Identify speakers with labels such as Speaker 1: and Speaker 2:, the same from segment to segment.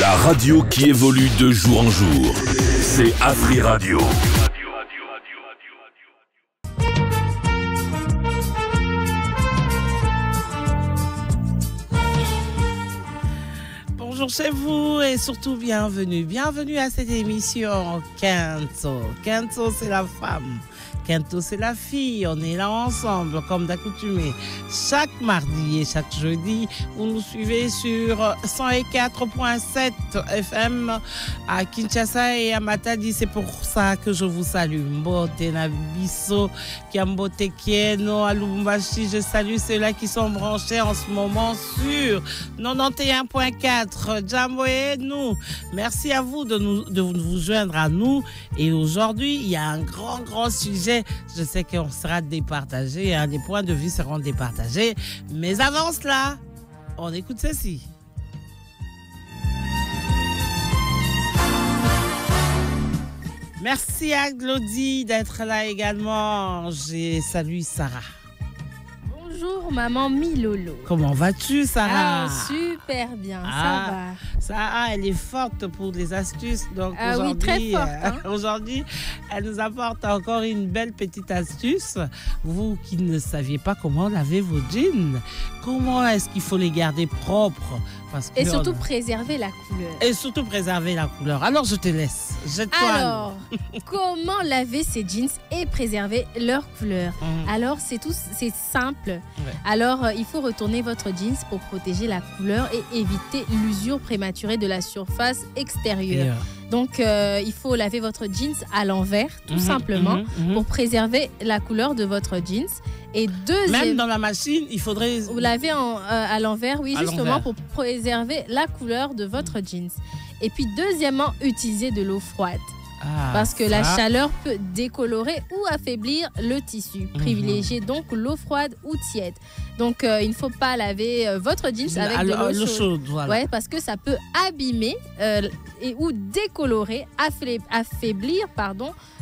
Speaker 1: La radio qui évolue de jour en jour. C'est Afri Radio.
Speaker 2: Bonjour chez vous et surtout bienvenue. Bienvenue à cette émission Kento. Kento, c'est la femme. Kento, c'est la fille. On est là ensemble, comme d'accoutumé. Chaque mardi et chaque jeudi, vous nous suivez sur 104.7 FM à Kinshasa et à Matadi. C'est pour ça que je vous salue. Mbote Nabiso, Kiambote Kieno, à Lubumbashi. Je salue ceux-là qui sont branchés en ce moment sur 91.4. Jambo et nous. Merci à vous de vous joindre à nous. Et aujourd'hui, il y a un grand sujet. Je sais qu'on sera départagé, hein, les points de vue seront départagés. Mais avant cela, on écoute ceci. Merci à Glody d'être là également. J'ai salué Sarah.
Speaker 3: Bonjour maman Milolo.
Speaker 2: Comment vas-tu Sarah?
Speaker 3: Super bien, ça va.
Speaker 2: Sarah, elle est forte pour les astuces. Donc aujourd'hui,
Speaker 3: oui, très forte, hein?
Speaker 2: Aujourd'hui, elle nous apporte encore une belle petite astuce. Vous qui ne saviez pas comment laver vos jeans, comment est-ce qu'il faut les garder propres?
Speaker 3: Et surtout préserver la couleur.
Speaker 2: Et surtout préserver la couleur. Alors je te laisse.
Speaker 3: Alors, comment laver ces jeans et préserver leur couleur? Alors c'est simple.
Speaker 2: Ouais.
Speaker 3: Alors il faut retourner votre jeans pour protéger la couleur et éviter l'usure prématurée de la surface extérieure. Donc il faut laver votre jeans à l'envers, tout simplement, pour préserver la couleur de votre jeans. Et
Speaker 2: même dans la machine, il faudrait...
Speaker 3: Vous lavez à l'envers, oui, justement pour préserver la couleur de votre jeans. Et puis deuxièmement, utilisez de l'eau froide. Parce que la chaleur peut décolorer ou affaiblir le tissu. Privilégiez donc l'eau froide ou tiède. Donc il ne faut pas laver votre jeans avec de l'eau chaude. Voilà. Ouais, parce que ça peut abîmer ou décolorer, affaiblir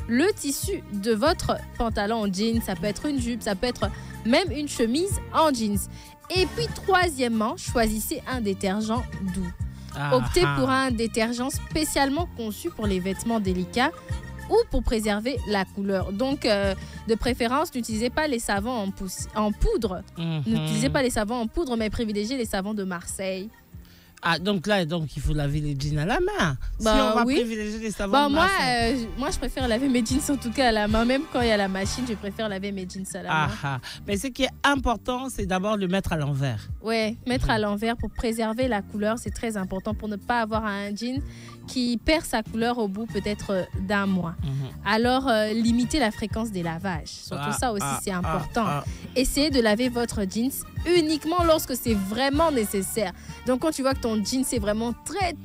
Speaker 3: le tissu de votre pantalon en jeans. Ça peut être une jupe, ça peut être même une chemise en jeans. Et puis troisièmement, choisissez un détergent doux. Optez pour un détergent spécialement conçu pour les vêtements délicats ou pour préserver la couleur. Donc, de préférence, n'utilisez pas les savons en poudre. N'utilisez pas les savons en poudre, mais privilégiez les savons de Marseille.
Speaker 2: Donc il faut laver les jeans à la main. Si on va privilégier les savons de Marseille.
Speaker 3: Moi, je préfère laver mes jeans en tout cas à la main. Même quand il y a la machine, je préfère laver mes jeans à la main.
Speaker 2: Mais ce qui est important, c'est d'abord le mettre à l'envers.
Speaker 3: Oui, mettre à l'envers pour préserver la couleur, c'est très important pour ne pas avoir un jean qui perd sa couleur au bout peut-être d'un mois. Alors, limitez la fréquence des lavages. Surtout ça aussi, c'est important. Essayez de laver votre jeans uniquement lorsque c'est vraiment nécessaire. Donc, quand tu vois que ton jean c'est vraiment très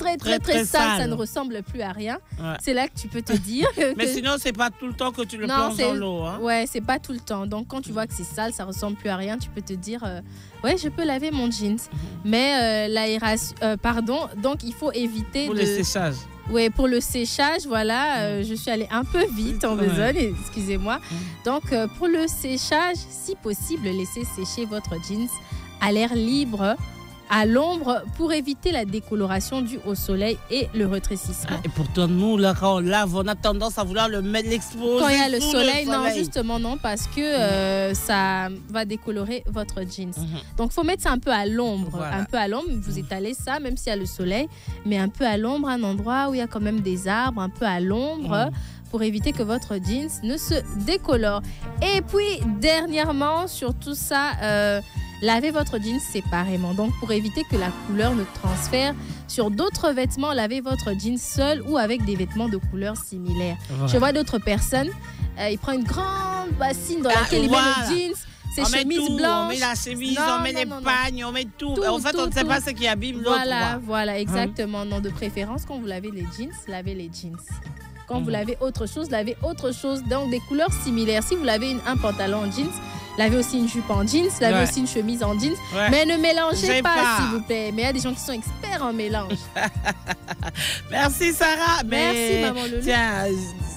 Speaker 3: sale, ça ne ressemble plus à rien. C'est là que tu peux te dire.
Speaker 2: Mais sinon, c'est pas tout le temps que tu le plonges dans l'eau. Hein?
Speaker 3: Ouais, c'est pas tout le temps. Donc, quand tu vois que c'est sale, ça ressemble plus à rien, tu peux te dire, ouais, je peux laver mon jeans. Mais l'aération, donc il faut éviter
Speaker 2: pour le séchage.
Speaker 3: Oui, pour le séchage, voilà, je suis allée un peu vite en besogne, excusez-moi. Donc, pour le séchage, si possible, laissez sécher votre jeans à l'air libre, à l'ombre, pour éviter la décoloration due au soleil et le rétrécissement.
Speaker 2: Et pourtant, nous, là, quand on lave, on a tendance à vouloir l'exposer.
Speaker 3: Quand il y a le soleil, non, justement, non, parce que ça va décolorer votre jeans. Donc, il faut mettre ça un peu à l'ombre. Un peu à l'ombre, vous étalez ça, même s'il y a le soleil, mais un peu à l'ombre, un endroit où il y a quand même des arbres, un peu à l'ombre, pour éviter que votre jeans ne se décolore. Et puis, dernièrement, sur tout ça, lavez votre jeans séparément. Donc, pour éviter que la couleur ne transfère sur d'autres vêtements, lavez votre jeans seul ou avec des vêtements de couleur similaire. Je vois d'autres personnes, ils prennent une grande bassine dans laquelle ils mettent le jeans. Ces chemises blanches.
Speaker 2: On met la chemise, on met les pagnes, on met tout. En fait, on ne sait pas ce qui abîme l'autre.
Speaker 3: Voilà, exactement. Non, de préférence, quand vous lavez les jeans, lavez les jeans. Quand vous lavez autre chose, donc des couleurs similaires. Si vous lavez un pantalon en jeans, lavez aussi une jupe en jeans, lavez aussi une chemise en jeans. Mais ne mélangez pas, s'il vous plaît. Mais il y a des gens qui sont experts en mélange.
Speaker 2: Merci, Sarah.
Speaker 3: Merci, maman Loulou.
Speaker 2: Tiens,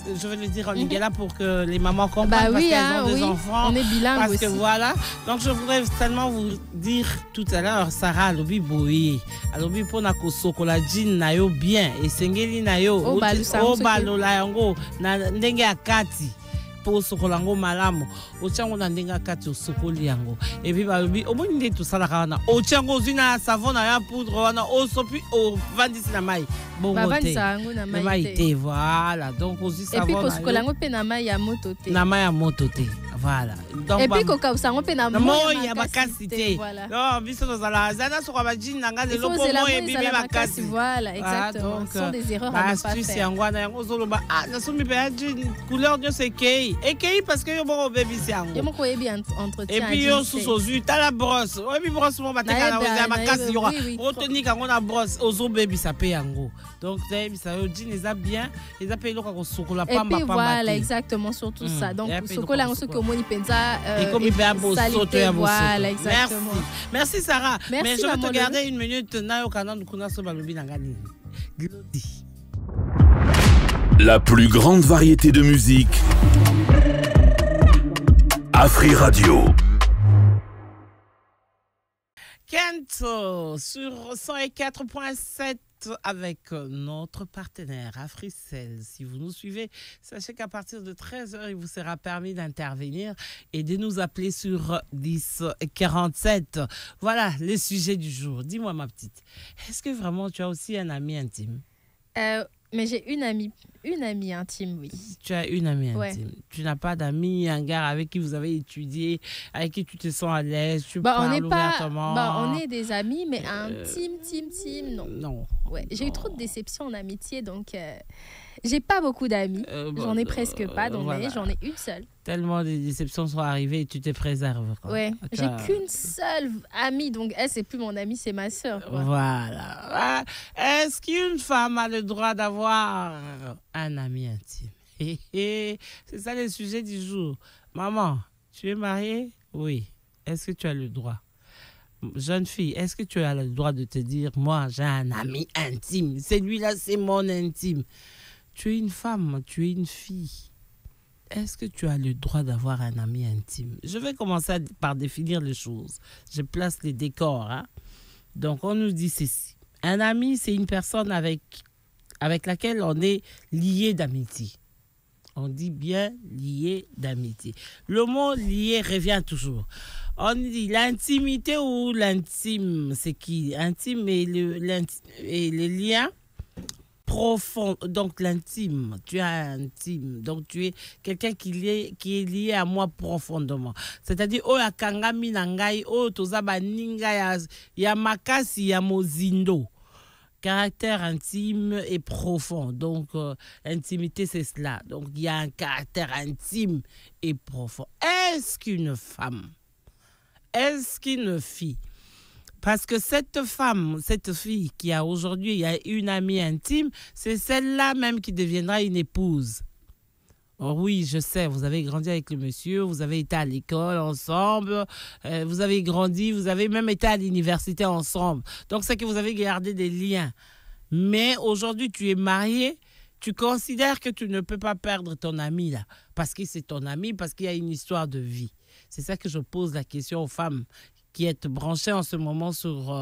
Speaker 2: je veux le dire en lingala pour que les mamans comprennent parce qu'elles ont des enfants.
Speaker 3: On est bilingue
Speaker 2: parce
Speaker 3: aussi.
Speaker 2: Que voilà. Donc, je voudrais tellement vous dire tout à l'heure, Sarah, alobi boye. Alobi pona kosoko la jean na yo bien. Et sengeli na yo. O balola yango na ndenge akati. Po sokolango malamu ochango na ndenga kati osokoli yango et puis balobi omoni nde tosalaka wana ochango zina savon na ya poudre wana osopi ovandisi na mai bongo te
Speaker 3: na mai
Speaker 2: te voilà donc ozi savon
Speaker 3: et puis kosokolango pe na mai ya moto te
Speaker 2: voilà
Speaker 3: donc et puis kokausango pe na
Speaker 2: moi ya makasi te non biso tozala zana soko ba jean nanga lelo po moi ebibi makasi
Speaker 3: voilà exactement ce sont des erreurs à ne pas faire
Speaker 2: yango wana yango zoloba na somi pe ya jean couleur nyo c'est ekei parce que yo moko bebisi yango
Speaker 3: yo moko yebi entretien
Speaker 2: et puis yo susu ozwi tala brosse oyebi brosse mo bateka na oza makasi yo otonika yango na brosse ozo bebisa pe yango donc tayebisa yo jean eza bien eza pe eloko kosokola pamba
Speaker 3: et puis voilà exactement surtout ça donc sokola yango soki omoni penza voilà exactement
Speaker 2: merci Sarah mais je vais te garder une minute nayo kana ndukuna so balobi na ngani Glody.
Speaker 1: La plus grande variété de musique. Afri Radio.
Speaker 2: Kento sur 104.7 avec notre partenaire Africell. Si vous nous suivez, sachez qu'à partir de 13h, il vous sera permis d'intervenir et de nous appeler sur 10 47. Voilà les sujets du jour. Dis-moi ma petite, est-ce que vraiment tu as aussi un ami intime?
Speaker 3: Mais j'ai une amie intime, oui.
Speaker 2: Tu as une amie intime. Tu n'as pas d'amis, un gars avec qui vous avez étudié, avec qui tu te sens à l'aise, tu parles ouvertement.
Speaker 3: On est des amis, mais intime, non.
Speaker 2: Non.
Speaker 3: Ouais, j'ai eu trop de déceptions en amitié, donc j'ai pas beaucoup d'amis. J'en ai presque pas, donc voilà. J'en ai une seule.
Speaker 2: Tellement de déceptions sont arrivées et tu te préserves. Quoi.
Speaker 3: Ouais, j'ai qu'une seule amie, donc elle, c'est plus mon amie, c'est ma sœur.
Speaker 2: Voilà. Est-ce qu'une femme a le droit d'avoir un ami intime? C'est ça le sujet du jour. Maman, tu es mariée? Oui. Est-ce que tu as le droit? Jeune fille, est-ce que tu as le droit de te dire, moi, j'ai un ami intime. Celui-là, c'est mon intime. Tu es une femme, tu es une fille. Est-ce que tu as le droit d'avoir un ami intime? Je vais commencer par définir les choses. Je place les décors. Hein? Donc, on nous dit ceci. Un ami, c'est une personne avec laquelle on est lié d'amitié. On dit bien lié d'amitié. Le mot lié revient toujours. On dit l'intimité ou l'intime, c'est qui? Intime et les liens profonds. Donc l'intime, tu as intime. Donc tu es quelqu'un qui est lié à moi profondément. C'est-à-dire, oh ya kangami nangai, oh tozaba ninga ya makasi ya mozindo. Caractère intime et profond. Donc, intimité, c'est cela. Donc, il y a un caractère intime et profond. Est-ce qu'une femme, est-ce qu'une fille, parce que cette femme, cette fille qui a aujourd'hui, il y a une amie intime, c'est celle-là même qui deviendra une épouse. Oh oui, je sais, vous avez grandi avec le monsieur, vous avez été à l'école ensemble, vous avez grandi, vous avez même été à l'université ensemble. Donc, c'est que vous avez gardé des liens. Mais aujourd'hui, tu es marié, tu considères que tu ne peux pas perdre ton ami là, parce que c'est ton ami, parce qu'il y a une histoire de vie. C'est ça que je pose la question aux femmes qui êtes branchées en ce moment sur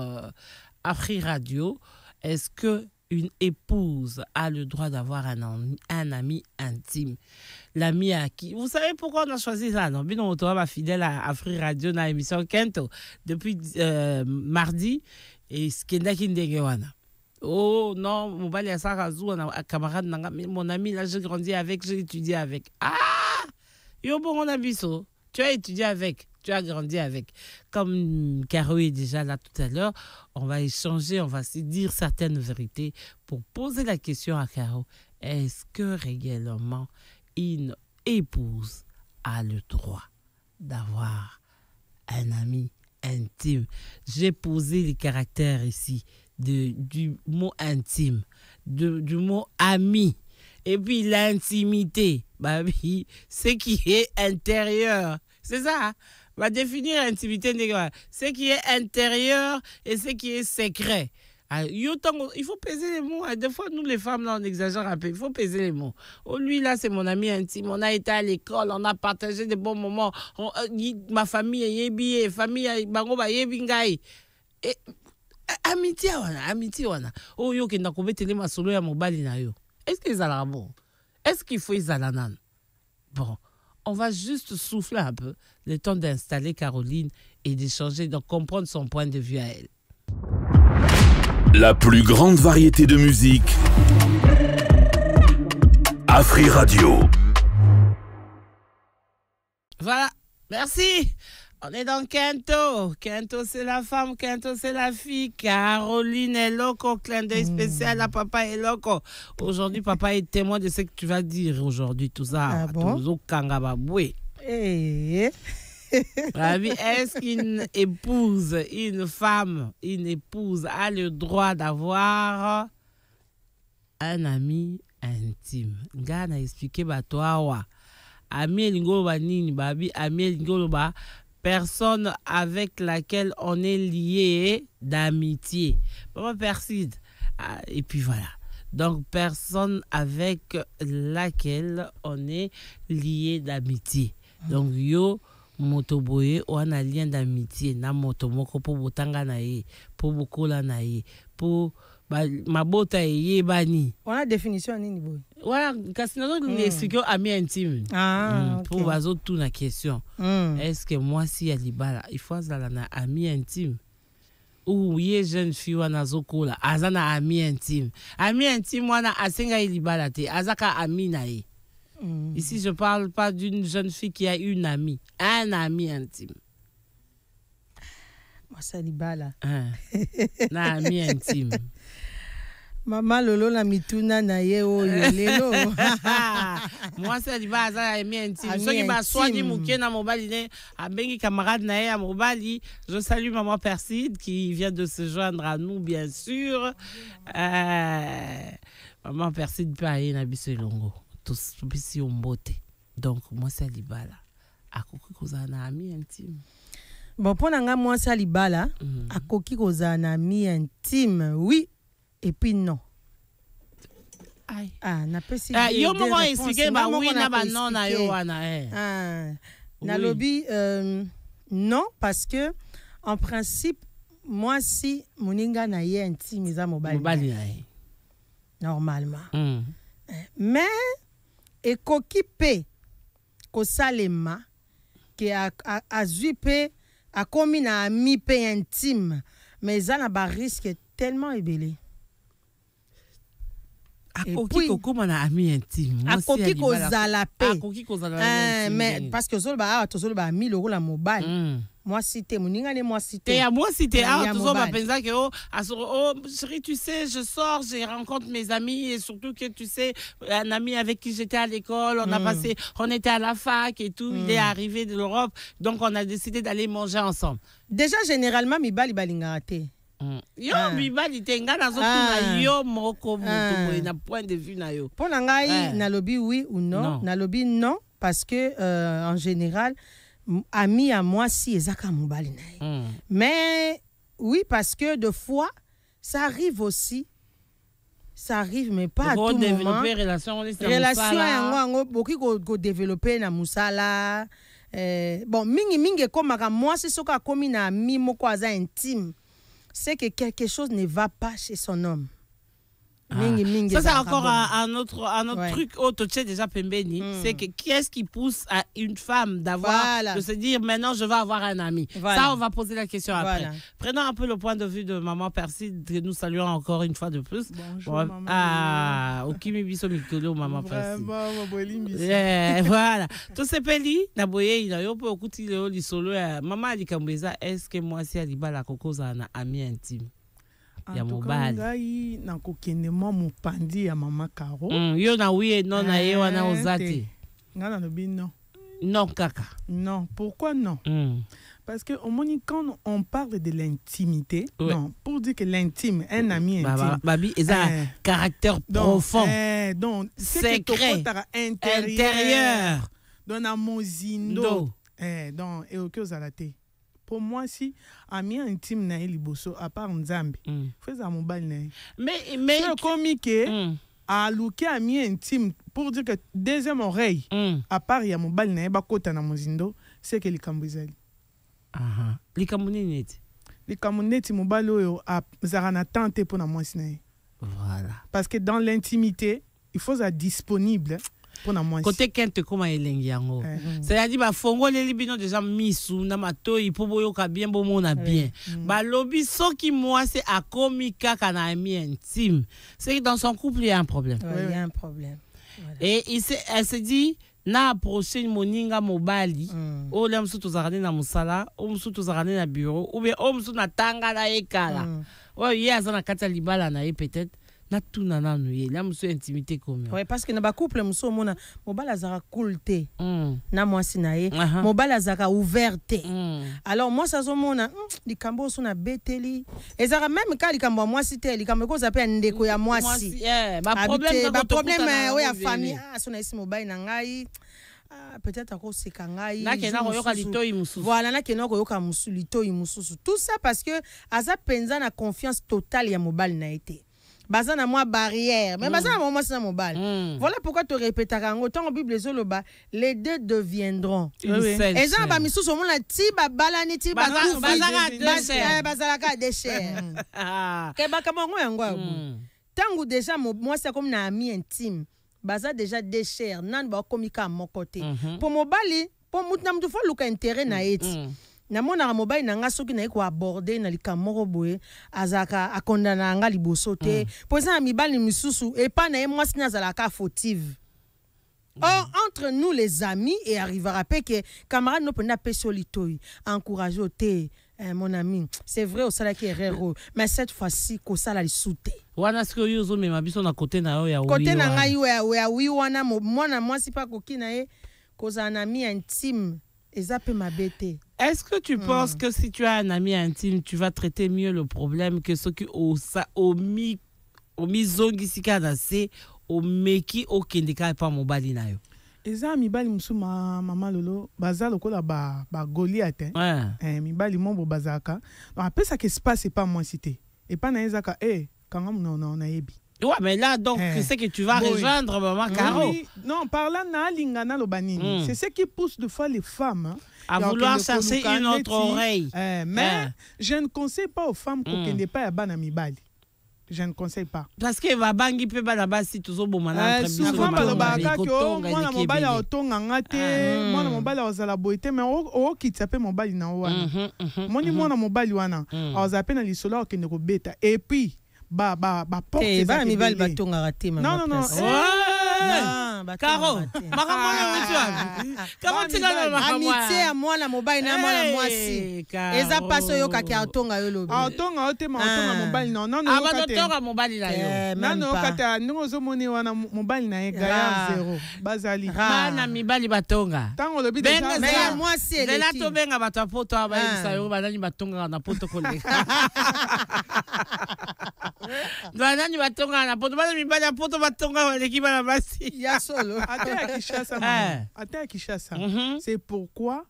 Speaker 2: Afri Radio. Est-ce que une épouse a le droit d'avoir un ami intime? L'ami à qui? Vous savez pourquoi on a choisi ça? Non, bien, on est fidèle à Afri Radio dans l'émission Kento depuis mardi et ce qui est oh non, mon bali a ça, camarade, mon ami là, j'ai grandi avec, j'ai étudié avec. Ah! Yo bon, on a biso. Tu as étudié avec, tu as grandi avec. Comme Caro est déjà là tout à l'heure, on va échanger, on va se dire certaines vérités pour poser la question à Caro. Est-ce que réellement une épouse a le droit d'avoir un ami intime? J'ai posé les caractères ici du mot intime, du mot ami. Et puis l'intimité, bah oui, ce qui est intérieur. C'est ça. Hein? va définir intimité. Ce qui est intérieur et ce qui est secret. Il faut peser les mots. Des fois, nous, les femmes, là, on exagère un peu. Il faut peser les mots. Oh, lui, là, c'est mon ami intime. On a été à l'école, on a partagé des bons moments. Ma famille est yébié, famille bangoba yébingaï. Et amitié, wana. Oh, yo, qui n'a pas télé ma solo ya mobali na yo. Est-ce qu'ils ont bon? Est-ce qu'il faut ils allanan? Bon, on va juste souffler un peu, le temps d'installer Caroline et d'échanger, de comprendre son point de vue à elle.
Speaker 1: La plus grande variété de musique. Afri Radio.
Speaker 2: Voilà, merci. On est dans Kento. Kento, c'est la femme. Kento, c'est la fille. Caroline est loco. Clin d'œil spécial à papa est loco. Aujourd'hui, papa est témoin de ce que tu vas dire aujourd'hui. Tout ça.
Speaker 4: Ah bon?
Speaker 2: Tout kangababoué. Est-ce qu'une épouse, une femme, une épouse a le droit d'avoir un ami intime? Nga na expliqué ba toi wa. Ami lingolo ba nini babi, ami lingolo ba personne avec laquelle on est lié d'amitié. Papa Perside. Et puis voilà. Donc, personne avec laquelle on est lié d'amitié. Donc, yo, motoboye, on a lien d'amitié. Na motomoko pour botanga na ye, pour bokola na ye, pour mabota ye bani.
Speaker 4: On a définition à nini boy?
Speaker 2: Voilà, parce que nous expliquons ami intime. Pour bazo tout la question. Est-ce que moi si alibala, il faut avoir un ami intime? Ou yé jeune fille wana zokola, azana ami intime. Ami intime wana asenga ilibala te, azaka ami na ye. Ici je parle pas d'une jeune fille qui a une amie, un ami intime.
Speaker 4: Moi ça libala.
Speaker 2: Na ami intime.
Speaker 4: Maman lolo la mituna na ye o lelo.
Speaker 2: Moi c'est libala za ami intime. Ceux qui m'a soigné mouké na mobali ne, abengi camarade na ye à mobali. Je salue maman Perside qui vient de se joindre à nous bien sûr. Maman Perside peut aller na biso longo. Tous bisi ombote. Donc moi c'est libala. Akoki kozana ami intime.
Speaker 4: Bon pour nga moi c'est libala, akoki kozana ami intime. Oui. Et puis non.
Speaker 2: Aïe.
Speaker 4: Na pesi.
Speaker 2: Yo mo ko expliquer ba oui na ba non na yo wana
Speaker 4: na lobby non parce que en principe moi si moninga na ye intime za mobali.
Speaker 2: Mobali na ye.
Speaker 4: Normalement. Mais ekoki pe ko salema que a zupe a komi na ami pe intime mais ça na ba risque tellement ébélé.
Speaker 2: Akoki kokoma na ami intime.
Speaker 4: Akoki kozala pe.
Speaker 2: Akoki kozala intime.
Speaker 4: Mais parce que zolba mi loko la mobile. Moi cité moninga ne moi cité.
Speaker 2: Et à moi cité toujours ma pensa que chérie tu sais je sors, je rencontre mes amis et surtout que tu sais un ami avec qui j'étais à l'école, on était à la fac et tout, il est arrivé de l'Europe donc on a décidé d'aller manger ensemble.
Speaker 4: Déjà généralement mi bali balingate.
Speaker 2: Yo mibali tenga na zotuna yo moko mutu na point de vue na yo.
Speaker 4: Pour ngai na lobby oui ou non? Na lobby non parce que en général ami à moi si ezaka mobali na. Mais oui parce que de fois ça arrive aussi. Ça arrive mais pas à tout moment.
Speaker 2: Développer relation
Speaker 4: yango beaucoup ko développer na musala. Bon mingi comme moi si soka komi na ami moko aza intime. C'est que quelque chose ne va pas chez son homme.
Speaker 2: Ça c'est encore un autre truc autre tu sais déjà pembeni, c'est que qu'est-ce qui pousse à une femme d'avoir de se dire maintenant je vais avoir un ami. Ça on va poser la question après. Prenons un peu le point de vue de maman Perside que nous saluons encore une fois de plus.
Speaker 4: Bonjour maman.
Speaker 2: Okimi biso mikolo maman Perside. Voilà. Tout ce peli na boye ina yo po okuti le lisolo maman alikambeza est-ce que moi si alibala kokoza na ami intime. Ya mobali
Speaker 5: ngai na kokende mo mopandi ya mama Caro
Speaker 2: yo na oui non na ye wana ozati
Speaker 5: nga na lobi non
Speaker 2: kaka
Speaker 5: non pourquoi non parce que au moins quand on parle de l'intimité non pour dire que l'intime un ami intime
Speaker 2: babi eza caractère profond
Speaker 5: donc
Speaker 2: secret
Speaker 5: intérieur dans la mozindo donc et zalate. Pour moi si ami intime na liboso à part Nzambe. Fais mobile na.
Speaker 2: Mais
Speaker 5: comme que a luke ami intime pour dire que deuxième oreille à part ya mobile na ba kota na mozindo c'est que likambo ezali.
Speaker 2: Aha. Likambo nini eti?
Speaker 5: Likambo neti mobile oyo a zarana tante pour na mwasi na.
Speaker 2: Voilà.
Speaker 5: Parce que dans l'intimité, il faut être disponible pour na mwasi.
Speaker 2: Côté kente koma elengi yango. C'est-à-dire ba fongo les libino déjà misu na matoi po boyoka bien bo mona bien. Ba lobi soki mwasi akomi kaka na ami intime. C'est que dans son couple il y a un problème.
Speaker 4: Il y a un problème. Voilà.
Speaker 2: Et elle se dit na approcher moninga mobali o le msu tozarane na musala o msu tozarane na bureau ou bien o msu na tanga na ekala o ye azana kata libala na ye peut-être na tuna na no ye la msu intimité comme
Speaker 4: ouais parce que na ba couple msu mona mobala zara coolté na mwasi na ye mobala zaka ouverte alors moi ça zo mona likambo so na beteli ezara même ka likambo mwasi te likambo ko zape ndeko ya mwasi
Speaker 2: ba problème
Speaker 4: ouais ya famille so na isi mobile na ngai peut-être à cause kangai voilà na kena ko yoka musulito imususu tout ça parce que aza penza na confiance totale ya mobile na été bazana moi barrière mais bazana moi c'est mobile voilà pourquoi tu répètes rango tant Bible zoloba les deux deviendront et ça ba misusu mona ti ba balani ti ba bazala ka déchets ke ba kama ngo yango tangu déjà moi c'est comme na ami intime baza déjà déchets nan ba komika mon côté pour mobali pour mutna mtu fo luka intérêt na eti na mona mobile na nga soki na ko aborder na likamoko boye azaka akondana nga liboso te pour ça mibali misusu et pas na mwasi na zala ka fautive. Or, entre nous les amis, et arrivera pas que camarade ne peut pas pésolitoy, encourager au thé, mon ami. C'est vrai au salaire qui est rare, mais cette fois-ci, qu'on ça la soute.
Speaker 2: Wana ce que yozo me mabiso na côté na yo ya oui.
Speaker 4: Côté na nga yo ya oui wana moi si pas coquine na e, cause un ami intime, et ça peut m'abêter.
Speaker 2: Est-ce que tu penses que si tu as un ami intime, tu vas traiter mieux le problème que ceux qui au zongi sikana c'est au meki au kendika pa mobali na yo?
Speaker 5: Eza mibali musuma mama lolo baza lokola ba Goliath mibali mombo bazaka donc après ça que se passe c'est pas moi cité et pas na ezaka quand non na yebi.
Speaker 2: Ouais mais là donc c'est que tu vas rejoindre maman Caro.
Speaker 5: Non parlant na lingana lo banini c'est ce qui pousse de fois les femmes
Speaker 2: à vouloir chercher une autre oreille.
Speaker 5: Mais je ne conseille pas aux femmes qu'on ne pas ya bana mibali. Je ne conseille pas.
Speaker 2: Parce que va bangi pe bana basi tuzo bomana
Speaker 5: très bien. Souvent balobaka ko mwana mobali otonga ngate, mwana mobali ozala boite mais o kitsape mobali na wana. Moni mwana mobali wana, ozape na lisolo okende ko beta et puis ba porte
Speaker 4: ba mibali batonga raté maman.
Speaker 5: Non.
Speaker 2: Caro, makamona wetu. Comment tu l'as
Speaker 4: amitié à moi na mobile na moi mwasi. Eza paso yo ka atonga yo lobi.
Speaker 5: Atonga ote ma atonga mobile non.
Speaker 2: Atonga mobile na yo.
Speaker 5: Non kata ndongo moni wana mobile na gaya 0. Bazali.
Speaker 2: Bana mibali batonga.
Speaker 5: Tango lobi déjà.
Speaker 4: Mais mwasi elle.
Speaker 2: Là to benga batapoto abayisa yo banani batonga na poto kole. Banani batonga na poto bana mibali ya poto batonga l'équipe na basi.
Speaker 4: Ya solo.
Speaker 5: Ata Kishasa. C'est pourquoi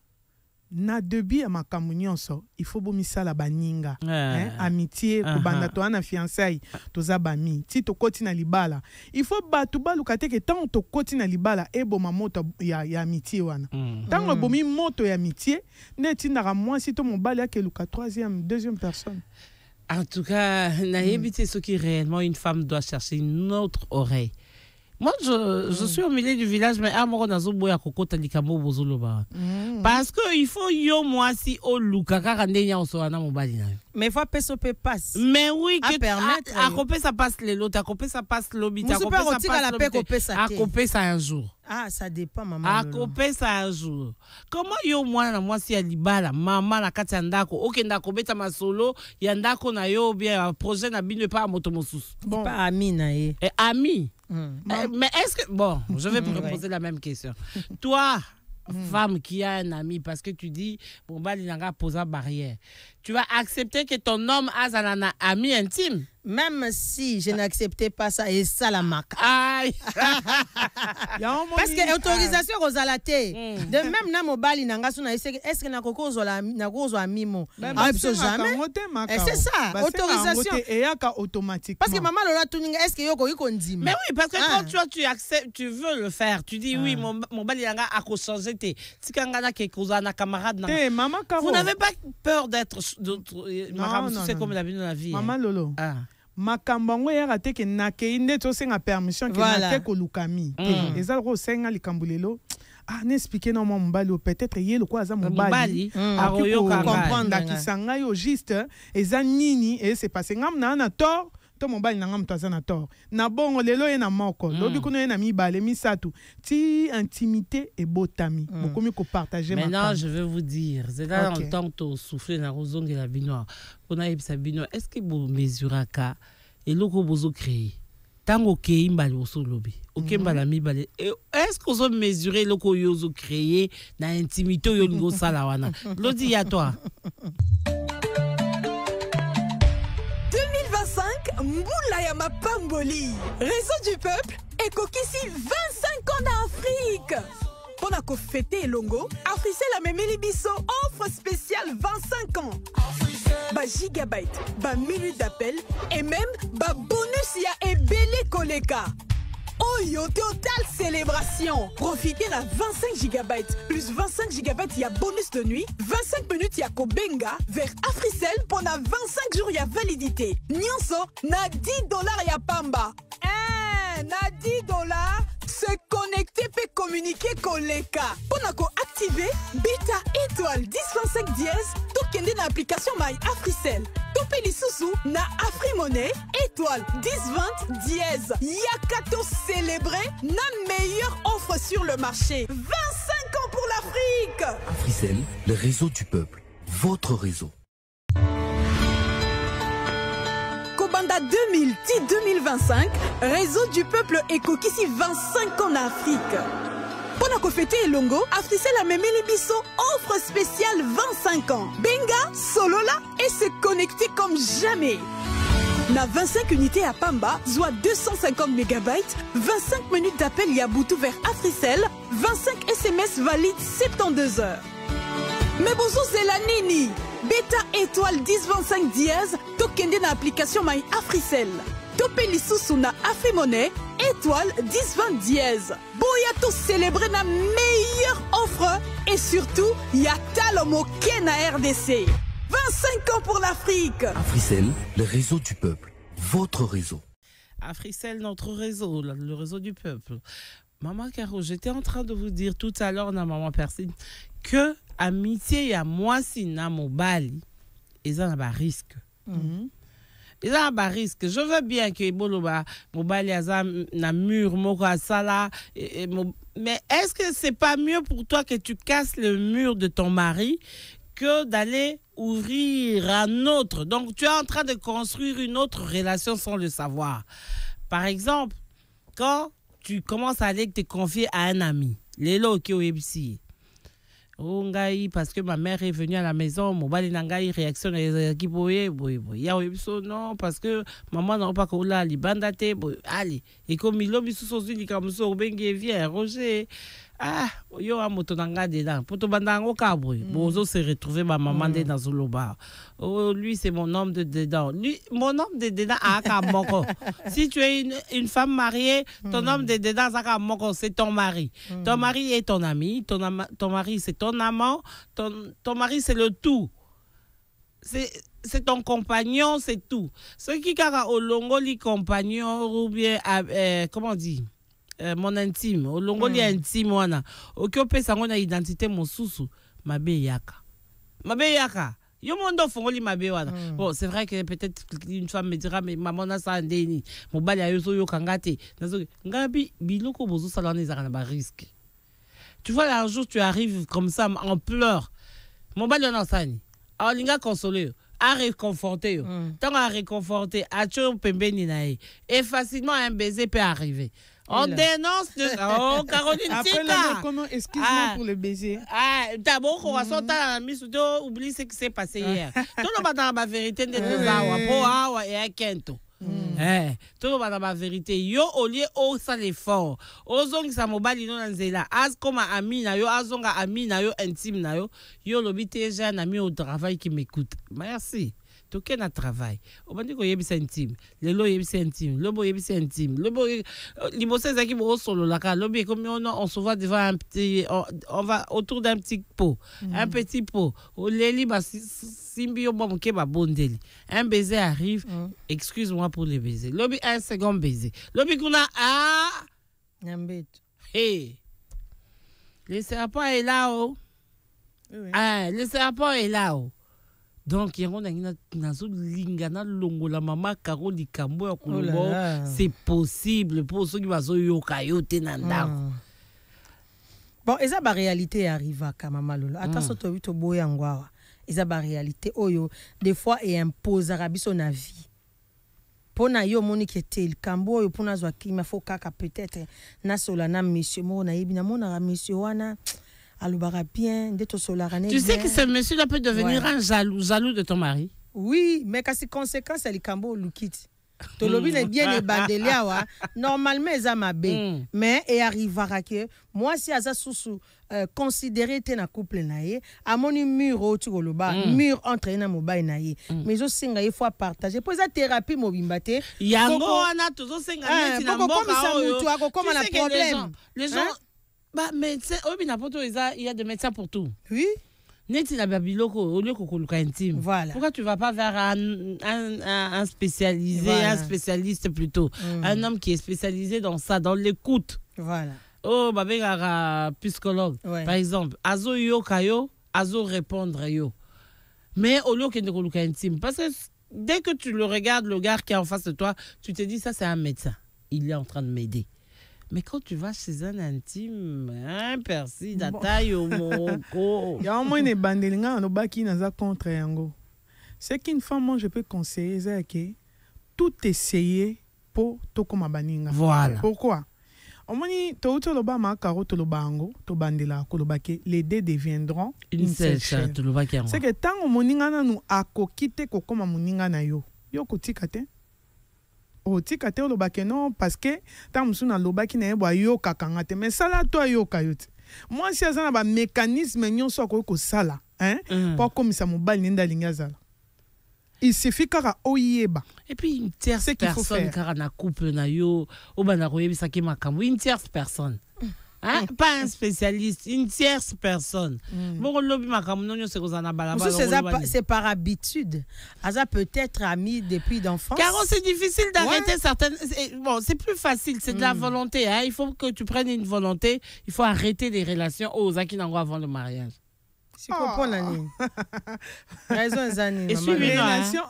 Speaker 5: na debi ya makambo nyonso il faut bomisa la baninga amitié kubanda to ana fiançailles toza bami ti to koti na libala il faut batu baluka te ke tant to koti na libala e boma moto ya amitié wana tant bomi moto ya amitié neti na moi si to mobali ya ke luka deuxième personne.
Speaker 2: En tout cas, naïbité ce qui réellement une femme doit chercher une autre oreille. Moi, je suis au milieu du village, mais à moi, parce que il faut yo moi si au luka kakandenya osona mobali na.
Speaker 4: Mais faut pesope passe.
Speaker 2: Mais oui
Speaker 4: que permettre
Speaker 2: à couper ça passe les lots, à couper ça passe l'obit, à couper ça passe un jour.
Speaker 4: Ah, ça dépend maman.
Speaker 2: À couper ça un jour. Comment yo moi si alibala maman na kati ndako okenda kobeta masolo ya ndako na yo bien projet na bino pas moto mosusu.
Speaker 4: Bon, pas ami na ye.
Speaker 2: Ami. Mais est-ce que bon, je vais te poser la même question. Toi, femme qui a un ami, parce que tu dis bon bah il n'a pas posé barrière. tu vas accepter que ton homme a un ami intime.
Speaker 4: Même si je n'acceptais pas ça, et ça la marque.
Speaker 2: Aïe.
Speaker 4: Parce que l'autorisation aux alatés. De même, na mobile n'angasuna est-ce que na koko na mimo. Ah, jamais. Et c'est ça, autorisation.
Speaker 5: Et automatiquement.
Speaker 4: Parce que maman Lola tuninga est-ce que yoko iko ndima.
Speaker 2: Mais oui, parce que quand toi tu acceptes, tu veux le faire, tu dis oui, mon mobile yanga a ko changer te. Tikanga na ke koza na camarade na. Vous n'avez pas peur d'être maman, c'est comme la vie de la vie.
Speaker 5: Maman Lolo. Makambango ya rate ke nakei nde to senga permission ke nate ko lukami eza ko senga likambulelo n'expliquer non mon mbali peut-être yé le quoi za mbali comprendre kisanga yo juste eza nini et c'est passé ngam na tort to mbali na ngam to za na tort na bongo lelo ye na moko lobi kuno ye na mibale misatu ti intimité et botami bokomi ko partager
Speaker 2: maintenant je veux vous dire c'est là en temps to souffler na rozongi la binoire on a Sabino, est-ce que vous mesurez ka et loko bozo créer tango kei mbali oso lobi ok mbala mi bale est-ce que vous avez mesuré loko yozo créer na intimité yo ngo sala wana lodi ya toi
Speaker 6: 2025 mbula ya mapamboli réseau du peuple ekokisi 25 ans d'Afrique. Pendant qu'on fêtait Longo, Africell a même biso offre spéciale 25 ans. Ba gigabyte, ba minute d'appel et même ba bonus ya ebele koleka. Oyo total célébration. Profitez de 25 gigabytes plus 25 gigabytes ya bonus de nuit, 25 minutes ya kobenga vers Africell pendant 25 jours ya validité. Nyonso na $10 ya pamba. Na $10. Se connecter peut communiquer koleka. Pour activer beta étoile 1025 dièse, tout kende na application My Africell. Topé li sousou na AfriMonnaie étoile 1020 dièse. Yakato célébrer na meilleure offre sur le marché. 25 ans pour l'Afrique.
Speaker 7: Africell, le réseau du peuple, votre réseau.
Speaker 6: Kobanda 2000-2025, réseau du peuple ekokisi 25 ans en Afrique. Pendant qu'on fêtait Longo, Africell a même les biso offre spéciale 25 ans. Benga, Solola et se connecter comme jamais. Na 25 unités à Pamba, soit 250 MB, 25 minutes d'appel Yaboutou vers Africell, 25 SMS valides 72 heures. Mais bonjour, c'est la Nini. Beta étoile 1025 dièse, tokende na application My Africell. Topé lisusu na AfriMonnaie, étoile 1020 dièse. Boya to célébrer na meilleure offre et surtout, ya talomo na RDC. 25 ans pour l'Afrique.
Speaker 7: Africell, le réseau du peuple, votre réseau.
Speaker 2: Africell, notre réseau, le réseau du peuple. Maman Caro, j'étais en train de vous dire tout à l'heure, na maman Persine, que amitié ya mwasi na mobali, ils ont un risque. Ils ont un risque. Je veux bien que mobali a un mur, mais est-ce que c'est pas mieux pour toi que tu casses le mur de ton mari que d'aller ouvrir un autre? Donc tu es en train de construire une autre relation sans le savoir. Par exemple, quand tu commences à aller te confier à un ami, Lélo qui est ici. Oh, ngai, parce que ma mère est venue à la maison, mon bali nangai réaction qui non, parce que maman n'a pas coulé li bandate, allez, et comme il a sousou comme ça, bengue vient, Roger. Ah, yo a motonanga dedans. Pour te bandango kaboué. Bozo s'est retrouvé ma maman dans le loba. Oh, lui, c'est mon homme de dedans. Lui, mon homme de dedans a kaboko. Si tu es une femme mariée, ton homme de dedans a kaboko, c'est ton mari. Ton mari est ton ami. Ton mari, c'est ton amant. Ton mari, c'est le tout. C'est ton compagnon, c'est tout. Ce qui kara au longo li compagnon ou bien, comment on dit? Mon intime, au longo li intime wana. Okiopé sango na identité mon sousou, mabe yaka. Mabe yaka. Yo mondo fongoli mabe wana. Bon, c'est vrai que peut-être une femme me dira mais maman na sa ndeni. Mon bali a yo kangate. Nazo ngabi biloko bozo salane zara na risque. Tu vois là un jour tu arrives comme ça en pleurs. Mon bali na sani. Alors linga consoler. à réconforter. Tant à réconforter, à et facilement un baiser peut arriver. On dénonce de... Oh, Caroline Tika.
Speaker 5: Excuse-moi pour le baiser.
Speaker 2: D'abord, on va sortir oublie ce qui s'est passé hier. Tout le monde dans la vérité de nous et un kento. Tout le monde dans la vérité. Yo, au lieu au ça l'effort. Ozong sa mobile ino nanzela. Az comme ami na yo, azonga ami na yo, intime na yo. Yo, l'obité, j'ai un ami au travail qui m'écoute. Merci. Tout qu'un a travail. On va dire que yebis intime. Le lo yebis intime. Le bo yebis intime. Le bo l'imosé zaki bo solo la ka. Lobi comme on se voit devant un petit on va autour d'un petit pot. Un petit pot. O leli ba simbi yo bon ke ba bondeli. Un baiser arrive. Excuse-moi pour le baiser. Lobi un second baiser. Lobi kuna
Speaker 4: Nyambet.
Speaker 2: Hey. Le serpent est là oh. Le serpent est là oh. Donc, il y a lingana longola mama karo likambo ya kulombo. C'est possible pour ceux qui vont yokayote nandako.
Speaker 4: Bon, eza ba réalité arriva kama malolo. Attention to bito boya ngwawa. Eza ba réalité oyo des fois et impose rabiso na vie. Pona yo moni ketel kambo yo pona zwa kima fo kaka peut-être na sola na monsieur mo na yebina mona ra monsieur wana. Bien,
Speaker 2: tu sais que ce monsieur-là peut devenir un jaloux de ton mari.
Speaker 4: Oui, mais quand c'est conséquence, c'est le cambo lukit. Tolobi est bien les bandeliawa. Normalement, ils ont bien. Mais il arrivera que moi, si Aza Sousou considéré t'es na couple naïe, à mon mur au Tugoloba, mur entre na moba naïe. Mais aussi, il faut partager. Pour la thérapie, mobimbate.
Speaker 2: Yango, on a toujours 5 ans.
Speaker 4: Comment on a problème?
Speaker 2: Les gens. Bah, médecin, il y a des médecins pour tout.
Speaker 4: Oui.
Speaker 2: Voilà. Pourquoi tu ne vas pas vers un spécialisé, voilà. Un spécialiste plutôt, un homme qui est spécialisé dans ça, dans l'écoute.
Speaker 4: Voilà.
Speaker 2: Oh, bah, psychologue, ouais. Par exemple, azo yo kayo, azo répondre yo. Mais au lieu de intime, parce que dès que tu le regardes, le gars qui est en face de toi, tu te dis ça c'est un médecin, il est en train de m'aider. Mais quand tu vas chez un intime, un persil, la taille au moko.
Speaker 5: Il y a au moins des bandelingas en bas qui n'a contre yango. C'est qu'une femme, moi, je peux conseiller, c'est que tout essayer pour tout comme baninga.
Speaker 2: Voilà.
Speaker 5: Pourquoi? Au moins, tout le bas ma caro tout le bango, tout bandela, kolobake, les deux deviendront
Speaker 2: une seule chair.
Speaker 5: C'est que tant au moninga na nous a kokite kokoma moninga na yo. Yo kotikate. Otikate olobake non parce que tant musuna lobaki na yeba yo kakangate mais ça là toi yo kayote. Moi si azana ba mécanisme nyonso ko sala hein pour comme ça mobile nenda linga zala. Il suffit kara oyeba.
Speaker 2: Et puis une tierce personne car na couple na yo obana royebisa ki makambo une tierce personne. Hein? Pas un spécialiste, une tierce personne.
Speaker 4: C'est par habitude. Aza peut-être ami depuis d'enfance.
Speaker 2: Car c'est difficile d'arrêter certaines. Bon, c'est plus facile, c'est de la volonté. Hein? Il faut que tu prennes une volonté. Il faut arrêter les relations aux Akinango avant le mariage.
Speaker 4: Si comprends l'année. Raison Zani.
Speaker 2: Et
Speaker 5: relation.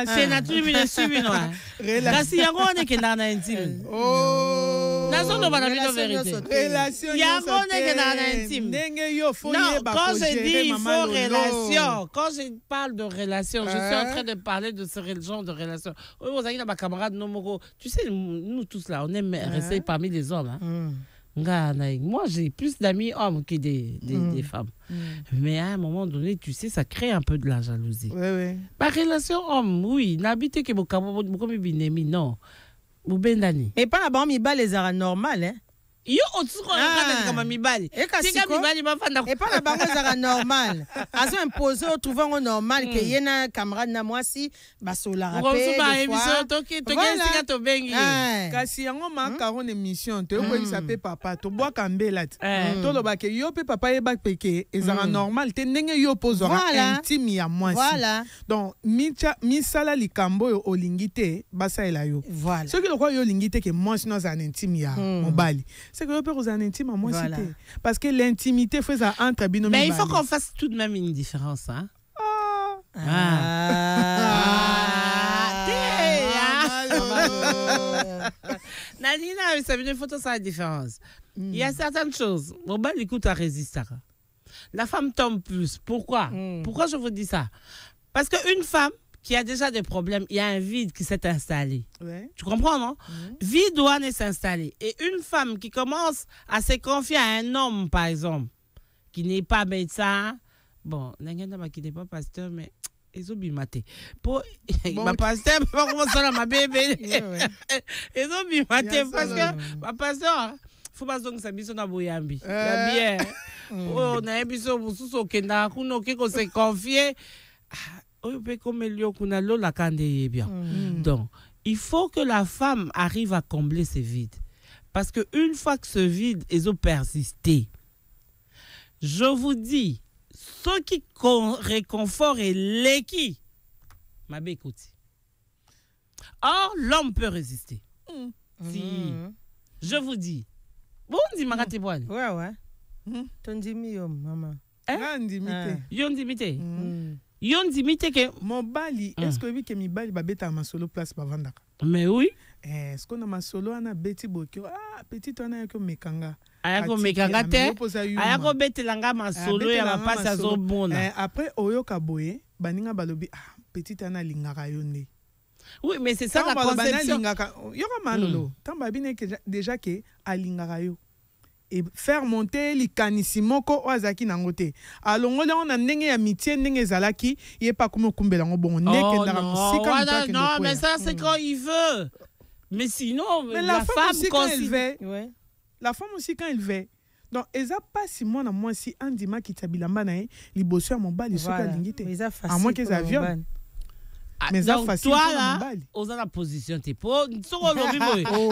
Speaker 2: C'est naturel, mais suis-moi. Relation. Yango on est que dans intime.
Speaker 5: Oh.
Speaker 2: Nazo no bana la vérité.
Speaker 5: Relation.
Speaker 2: Yango on est que dans intime. Non, quand je dis il faut relation, quand je parle de relation, je suis en train de parler de ce genre de relation. Oh, Zani ma camarade Nomoko. Tu sais, nous tous là, on aime rester parmi les hommes. Hein. Moi, j'ai plus d'amis hommes que des femmes. Mais à un moment donné, tu sais, ça crée un peu de la jalousie.
Speaker 5: Oui.
Speaker 2: Ma relation homme, oui. N'habite que beaucoup binemi, non.
Speaker 4: Mais pas la bonne les arts normal, hein?
Speaker 2: Yo comme mibali.
Speaker 4: Et pas la banque zara normal. Azo imposé au trouvant normal que yena camarade na moi si basola rappel.
Speaker 5: Kasi yango makaron émission te ko isape papa to bois kambela to lo ba ke yo pe papa e ba peke ezara normal te ndenge yo pozora intime ya moi si.
Speaker 4: Voilà.
Speaker 5: Donc mi sala likambo yo olingite basa ela yo.
Speaker 4: Voilà.
Speaker 5: Ce que le quoi yo lingite que moi sinon za intime ya mobali. C'est que peut en intime à moi voilà. Cité. Parce que l'intimité fait ça entre binomi.
Speaker 2: Mais il faut qu'on fasse tout de même une différence, hein. Nadina, ça veut photo ça la différence. Il y a certaines choses. Mon bal écoute à résister. La femme tombe plus. Pourquoi? Pourquoi je vous dis ça? Parce qu'une femme qui a déjà des problèmes, il y a un vide qui s'est installé.
Speaker 5: Ouais.
Speaker 2: Tu comprends, non? Vide doit s'installer. Et une femme qui commence à se confier à un homme, par exemple, qui n'est pas médecin, bon, qui n'est pas pasteur, mais ils ont bimaté. Pour ma pasteur, comment ça, ma bébé? Ils ont bimaté parce que ma pasteur, faut pas que ça bise na boyambi. La bière. Oh, na biso mususo kenda kuno kiko se confier. Donc, il faut que la femme arrive à combler ce vide. Parce qu'une fois que ce vide est persisté, je vous dis, ce qui réconforte est l'équipe. Ma bécoute. Or, l'homme peut résister. Si. Je vous dis. Bon, dis Marate Boine.
Speaker 4: Ouais. Ton dimi yo, maman.
Speaker 2: Yon dimité. Yon dimité que
Speaker 5: mon bali, est-ce que oui que mi bali ba beta ma solo place ba vandaka?
Speaker 2: Mais oui.
Speaker 5: Est-ce qu'on a ma solo ana beti bokyo petit ona yako mekanga.
Speaker 2: Ayako mekanga te. Ayako beti langa ma solo ya ma passe à zobona.
Speaker 5: Après oyoka boye, baninga balobi petit ana lingaka yonde.
Speaker 2: Oui, mais c'est ça la conception.
Speaker 5: Yoka manolo. Tamba bine déjà que alingaka yo. Et faire monter les canissimoko ozaki nangote alongole on a ndenge amitié ndenge zalaki yé pas comme kumbela ngobongo ndeke ndara musika
Speaker 2: non mais ça c'est quand il veut, mais sinon
Speaker 5: mais la femme aussi quand elle veut. Ouais. La femme aussi quand elle veut. Donc eza pas si moi na moi si andima ki tabilamba na liboso ya mobali soka lingite à moins que ça viole.
Speaker 2: Mais donc toi là, aux la position t'es pour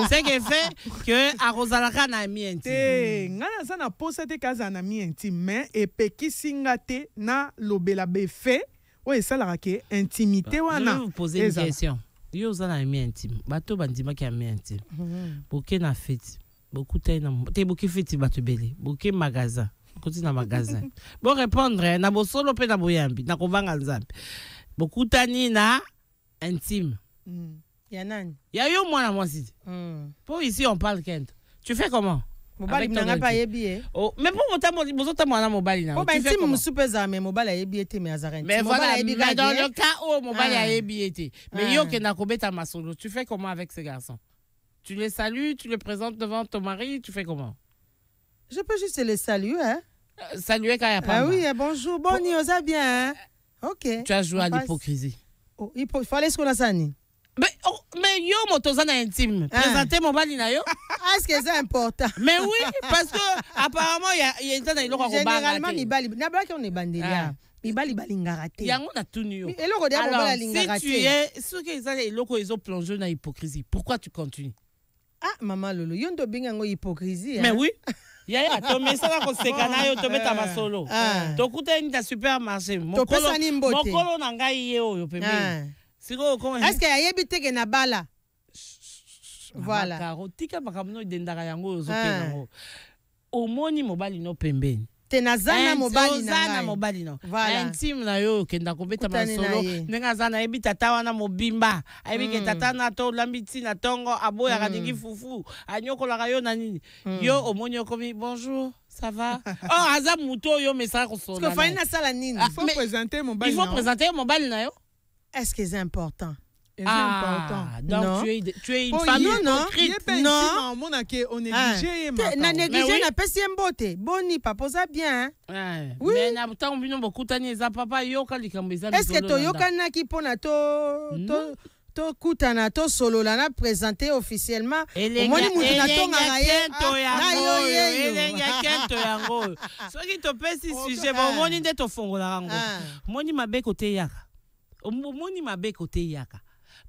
Speaker 2: c'est qui fait que à Rosalaka na mi intime.
Speaker 5: Ngana ça na posa te kaza na mi intime mais et peki singate na lobela be fait ouais ça la ke intimité wana.
Speaker 2: Je vais vous poser une question. Yo za na mi intime. Bato bandima ki a mi intime. Boké na fête. Beaucoup t'es beaucoup fête bato belé. Boké magasin. Côté na magasin. Bon répondre na bo solo pe na boyambi na kobanga nzambe. Beaucoup tani na intime.
Speaker 4: Yanan.
Speaker 2: Ya yo moi na moi si. Pour ici on parle Kent. Tu fais comment?
Speaker 4: Mobali n'a pas yebi.
Speaker 2: Oh, mais pour votre moi na mobali na.
Speaker 4: Tu fais comment? Super mais mobali a yebi été mais azarent.
Speaker 2: Mais voilà, mais dans le cas où mobali a yebi été. Mais yo que na kobeta ma solo, tu fais comment avec ces garçons? Tu les salues, tu les présentes devant ton mari, tu fais comment?
Speaker 4: Je peux juste les saluer hein.
Speaker 2: Saluer quand il y a pas.
Speaker 4: Ah oui, bonjour, bon ni osa bien. Ok.
Speaker 2: Tu as joué à l'hypocrisie.
Speaker 4: Oh, il fallait ce qu'on a ça ni.
Speaker 2: Mais yo motozana intime. Présenter mon bali na yo.
Speaker 4: Est-ce que c'est important?
Speaker 2: Mais oui, parce que apparemment il y a une tane iloko ko banga.
Speaker 4: Généralement ni bali na bala on est bandelia. Mi bali ngaraté.
Speaker 2: Yango na tuni yo.
Speaker 4: Eloko dia bala lingaraté.
Speaker 2: Si tu es ceux qui ont iloko ils ont plongé dans l'hypocrisie. Pourquoi tu continues?
Speaker 4: Ah maman lolo, yondo binga ngo hypocrisie.
Speaker 2: Mais oui. Yaya to mesala ko sekana yo to beta masolo. To kuta ni ta supermarché. Mokolo na ngai ye oyo pembe. Siko ko.
Speaker 4: Est-ce que yayebi teke na bala? Voilà.
Speaker 2: Karo tika makamno dendaka yango yo zokenango. Omoni mobali no pembeni.
Speaker 4: Tenazana mobali na
Speaker 2: zana mobali no. Voilà. Intime na yo kenda ko beta masolo. Nenga zana yebi tata wana mobimba. Ayebi ke tata na to lambiti na tongo aboya kadingi fufu. Anyokola yo na nini? Yo omoni okomi bonjour. Ça va? Oh, azam muto yo message ko sona.
Speaker 4: Parce que faina sala nini?
Speaker 5: Il faut présenter mobali.
Speaker 2: Il faut présenter mobali na yo.
Speaker 4: Est-ce que c'est important?
Speaker 5: C'est important.
Speaker 2: Donc
Speaker 4: non.
Speaker 2: tu es une femme hypocrite.
Speaker 5: Non, on négligé
Speaker 4: na négligé na pesi mbote. Boni papa ça bien.
Speaker 2: Oui. Mais na tant bino beaucoup tani za papa yo kalikambo za.
Speaker 4: Est-ce que to yokana ki pona to kutana to solo la na présenter officiellement.
Speaker 2: Omoni mutu na tonga ya kento yango. So ki to pesi sujet bon omoni nde to fongola yango. Omoni mabe côté yaka. Omoni mabe côté yaka.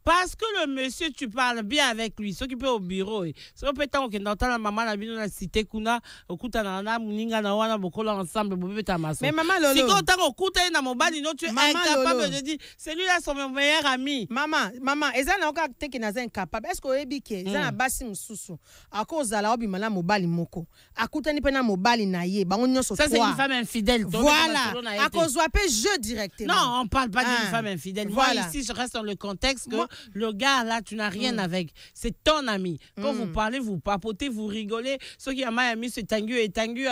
Speaker 2: Parce que le monsieur, tu parles bien avec lui, s'occuper au bureau. Si on peut t'entendre que la maman la vie dans la cité kuna, okuta na na muninga na wana bokola ensemble bobe ta maso.
Speaker 4: Mais maman lolo.
Speaker 2: Si quand t'as okuta na mobali non tu es incapable de dire celui-là c'est mon meilleur ami.
Speaker 4: Maman, eza na oka teke na za incapable. Est-ce que ebike eza na basi msusu. Akoza la obi mala mobali moko. Akuta ni pe na mobali na ye, ba onyo so.
Speaker 2: Ça c'est une femme infidèle.
Speaker 4: Voilà. Akozwa pe jeu directement.
Speaker 2: Non, on parle pas d'une femme infidèle. Voilà. Moi ici je reste dans le contexte que le gars là, tu n'as rien avec. C'est ton ami. Quand vous parlez, vous papotez, vous rigolez. Ce qui a mis c'est tangu et tangu.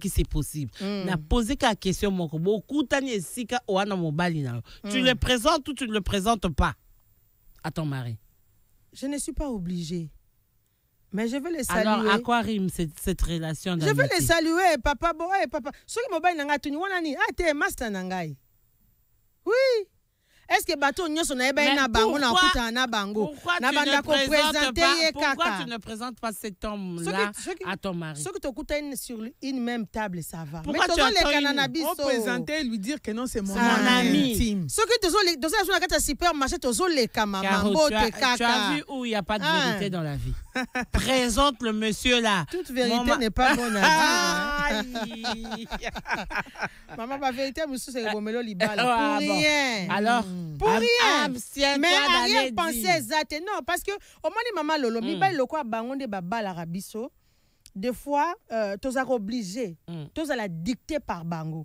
Speaker 2: C'est possible. Na posé la question beaucoup tu le présentes ou tu ne le présentes pas à ton mari?
Speaker 4: Je ne suis pas obligée. Mais je veux les saluer.
Speaker 2: Alors, à quoi rime cette relation d'amitié?
Speaker 4: Je veux les saluer, papa. Bon, hey, papa. Ce qui m'a dit, t'es master nangai. Oui. Est-ce que bateau nyoso na eba na bango na kuta na bango?
Speaker 2: Pourquoi tu ne présentes pas cet homme-là à ton mari?
Speaker 4: Ce que tu kuta sur une même table, ça va.
Speaker 2: Pourquoi tu as
Speaker 5: présenter et lui dire que non, c'est mon
Speaker 2: ami.
Speaker 4: Ce que tu as supermarché, tu
Speaker 2: as vu où il n'y a pas de vérité dans la vie. Présente le monsieur là.
Speaker 4: Toute vérité n'est pas bonne à dire. Maman, ma vérité, monsieur, c'est Romelo Libala. Pour rien.
Speaker 2: Alors,
Speaker 4: pour rien. Mais arrière pensée exacte. Non, parce que au moment où maman Lolo, mi bal lokwa bangonde baba la rabiso. Des fois, tu es obligé, tu es dicté par bango.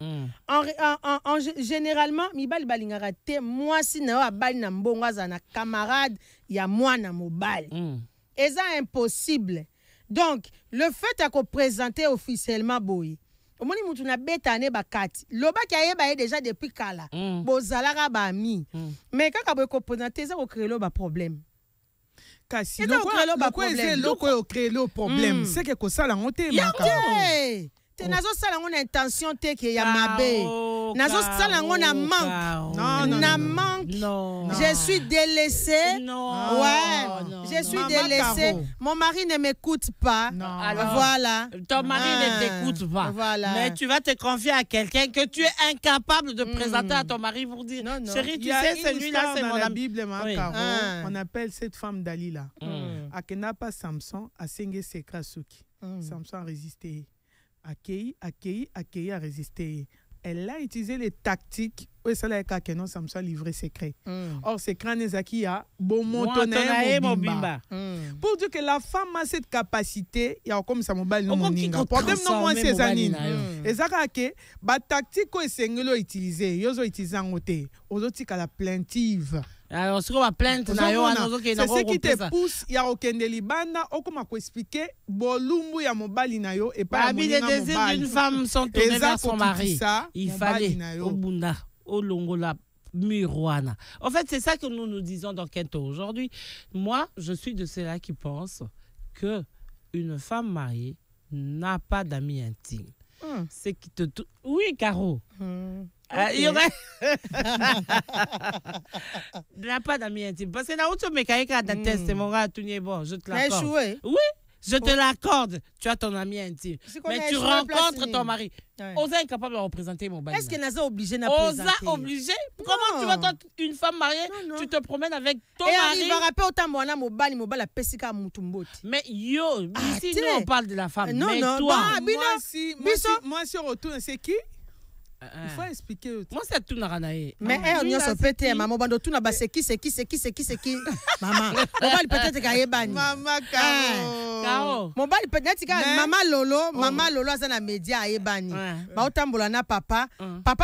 Speaker 4: Généralement, mi bal balingara moi si na bal na mbongo na camarade, ya moi na mobile. Et ça impossible. Donc, le fait de présenter officiellement boy. Au moment où tu as bétané bakati, loba qui a déjà depuis kala. Bozalaga ba mi. Mais quand tu as présenté ça, on crée le problème.
Speaker 5: Kasi le problème. C'est que ça la honte
Speaker 4: est nazo sala ngona intention te ke ya mabe. Nazo sala ngona manque. Non. Je suis délaissée.
Speaker 2: Non.
Speaker 4: Ouais.
Speaker 2: Non.
Speaker 4: Je suis délaissée. Mon mari ne m'écoute pas.
Speaker 2: Non.
Speaker 4: Alors, voilà.
Speaker 2: Ton mari ne t'écoute pas.
Speaker 4: Voilà.
Speaker 2: Mais tu vas te confier à quelqu'un que tu es incapable de présenter à ton mari pour dire chérie, tu sais, celui-là, c'est mon ami.
Speaker 5: Dans la Bible, on appelle cette femme Dalila. Akenapa Samson a singé secret Suki. Samson a résisté. Accueilli, a résisté. Elle a utilisé les tactiques où ça l'a que non Samson livré secret. Or secret Nezaki a bon bimba. Pour dire que la femme a cette capacité, il y a comme ça mobile non moninga. Problème non moins ces années. Et ça que ba tactique ko esengelo utiliser, yozo utiliser en côté. Ozoti ka la plaintive.
Speaker 2: Alors, ce qu'on va plaindre, c'est
Speaker 5: ce qui te pousse, il y a aucun délibana, ou comme on expliquer, bolumbu ya mobali na yo et pas
Speaker 2: les désirs d'une femme sont tournés vers son mari. Il fallait au bunda, au longola. Muruana. En fait, c'est ça que nous disons dans Kento aujourd'hui. Moi, je suis de ceux-là qui pensent que une femme mariée n'a pas d'amis intimes. C'est qui te... Oui, Caro. Il y aurait... n'a pas d'amis intimes. Parce que là où tu me cailles quand tu testes, mon gars, tu n'es bon, je te l'accorde. Oui, je te l'accorde. Tu as ton ami intime. Mais tu rencontres ton mari. Osa est incapable de représenter mon mari.
Speaker 4: Est-ce que Naza obligé de présenter?
Speaker 2: Osa obligé? Comment tu vas, toi, une femme mariée, tu te promènes avec ton mari?
Speaker 4: Et il va rappeler autant mon la pesika mutumboti.
Speaker 2: Mais yo, ici, nous, on parle de la femme.
Speaker 4: Non,
Speaker 2: mais
Speaker 4: non,
Speaker 2: toi,
Speaker 5: moi, si on retourne, c'est qui? Il faut expliquer.
Speaker 2: Moi, c'est tout naranae.
Speaker 4: Mais on y a pété, maman, bando tout n'a pas c'est qui. Maman, on peut-être qu'à bani.
Speaker 5: Maman Caro.
Speaker 4: Mon bal peut-être que maman Lolo a un média à bani. Ba otambola na papa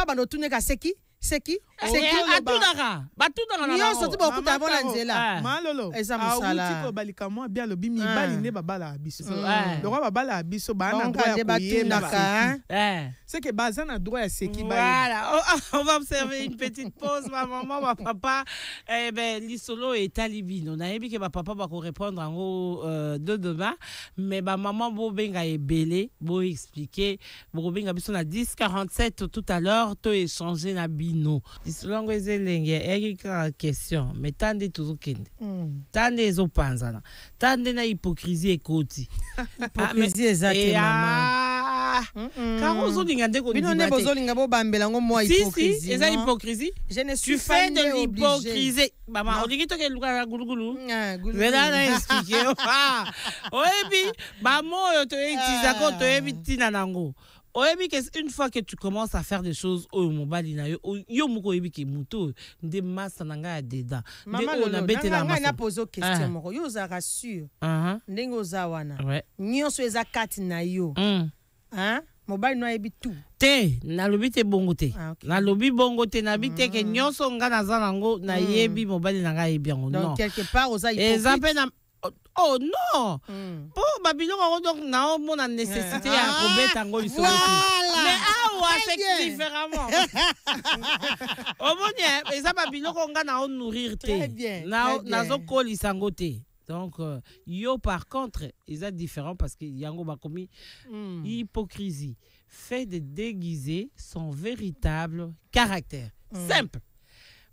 Speaker 4: bando tout n'est qu'à c'est qui. C'est qui?
Speaker 2: C'est qui? Batudara.
Speaker 4: Yo sorti beaucoup d'avant l'Angela.
Speaker 5: Malolo.
Speaker 4: Et ça musala.
Speaker 5: Balika moi bien le bimi baline babala biso. Le roi babala biso ba na droit à couiller. C'est que bazan a droit à ce qui
Speaker 2: voilà. On va observer une petite pause. Ma maman, ma papa, l'isolo est alibi. On a dit que ma papa va répondre en haut de demain, mais ma maman Bobenga est belé, pour expliquer. Bobenga biso na 10:47 tout à l'heure, to échanger na bino. L'isolo ngweze lenge ekika question, mais tande toujours kende. Tande ezopanzana. Tande na hypocrisie ekoti.
Speaker 4: Hypocrisie exacte maman.
Speaker 2: Car aux autres,
Speaker 4: hypocrisie.
Speaker 2: C'est hypocrisie. Tu fais de l'hypocrisie. Maman, on dit que tu as goulou. Mais là, on a expliqué. Oui, puis, maman, tu es utilisé, tu es évité nanango. Oui, une fois que tu commences à faire des choses au mobile, yo moko ebi ki muto de massa nanga dedans.
Speaker 4: Maman, on a bêté la masse. On a posé question moko. Yo za rassure. Ndenge oza wana. Nyonso eza kati na yo. Hein? Mobile no ebi tout.
Speaker 2: te nalobi te bongo te nalobi bongo te nabi te ke nyonso nga naza nango na yebi mobali na nga yebi yango non
Speaker 4: quelque part oza hypocrite
Speaker 2: oh non pour babiloko donc na mona nécessité ya kobeta ngo lisolo mais c'est différemment omoni eza babiloko nga na nourrir te nazo kolisa ngo te. Donc, yo par contre, ils sont différents parce que yango bakomi hypocrisie. Fait de déguiser son véritable caractère. Simple.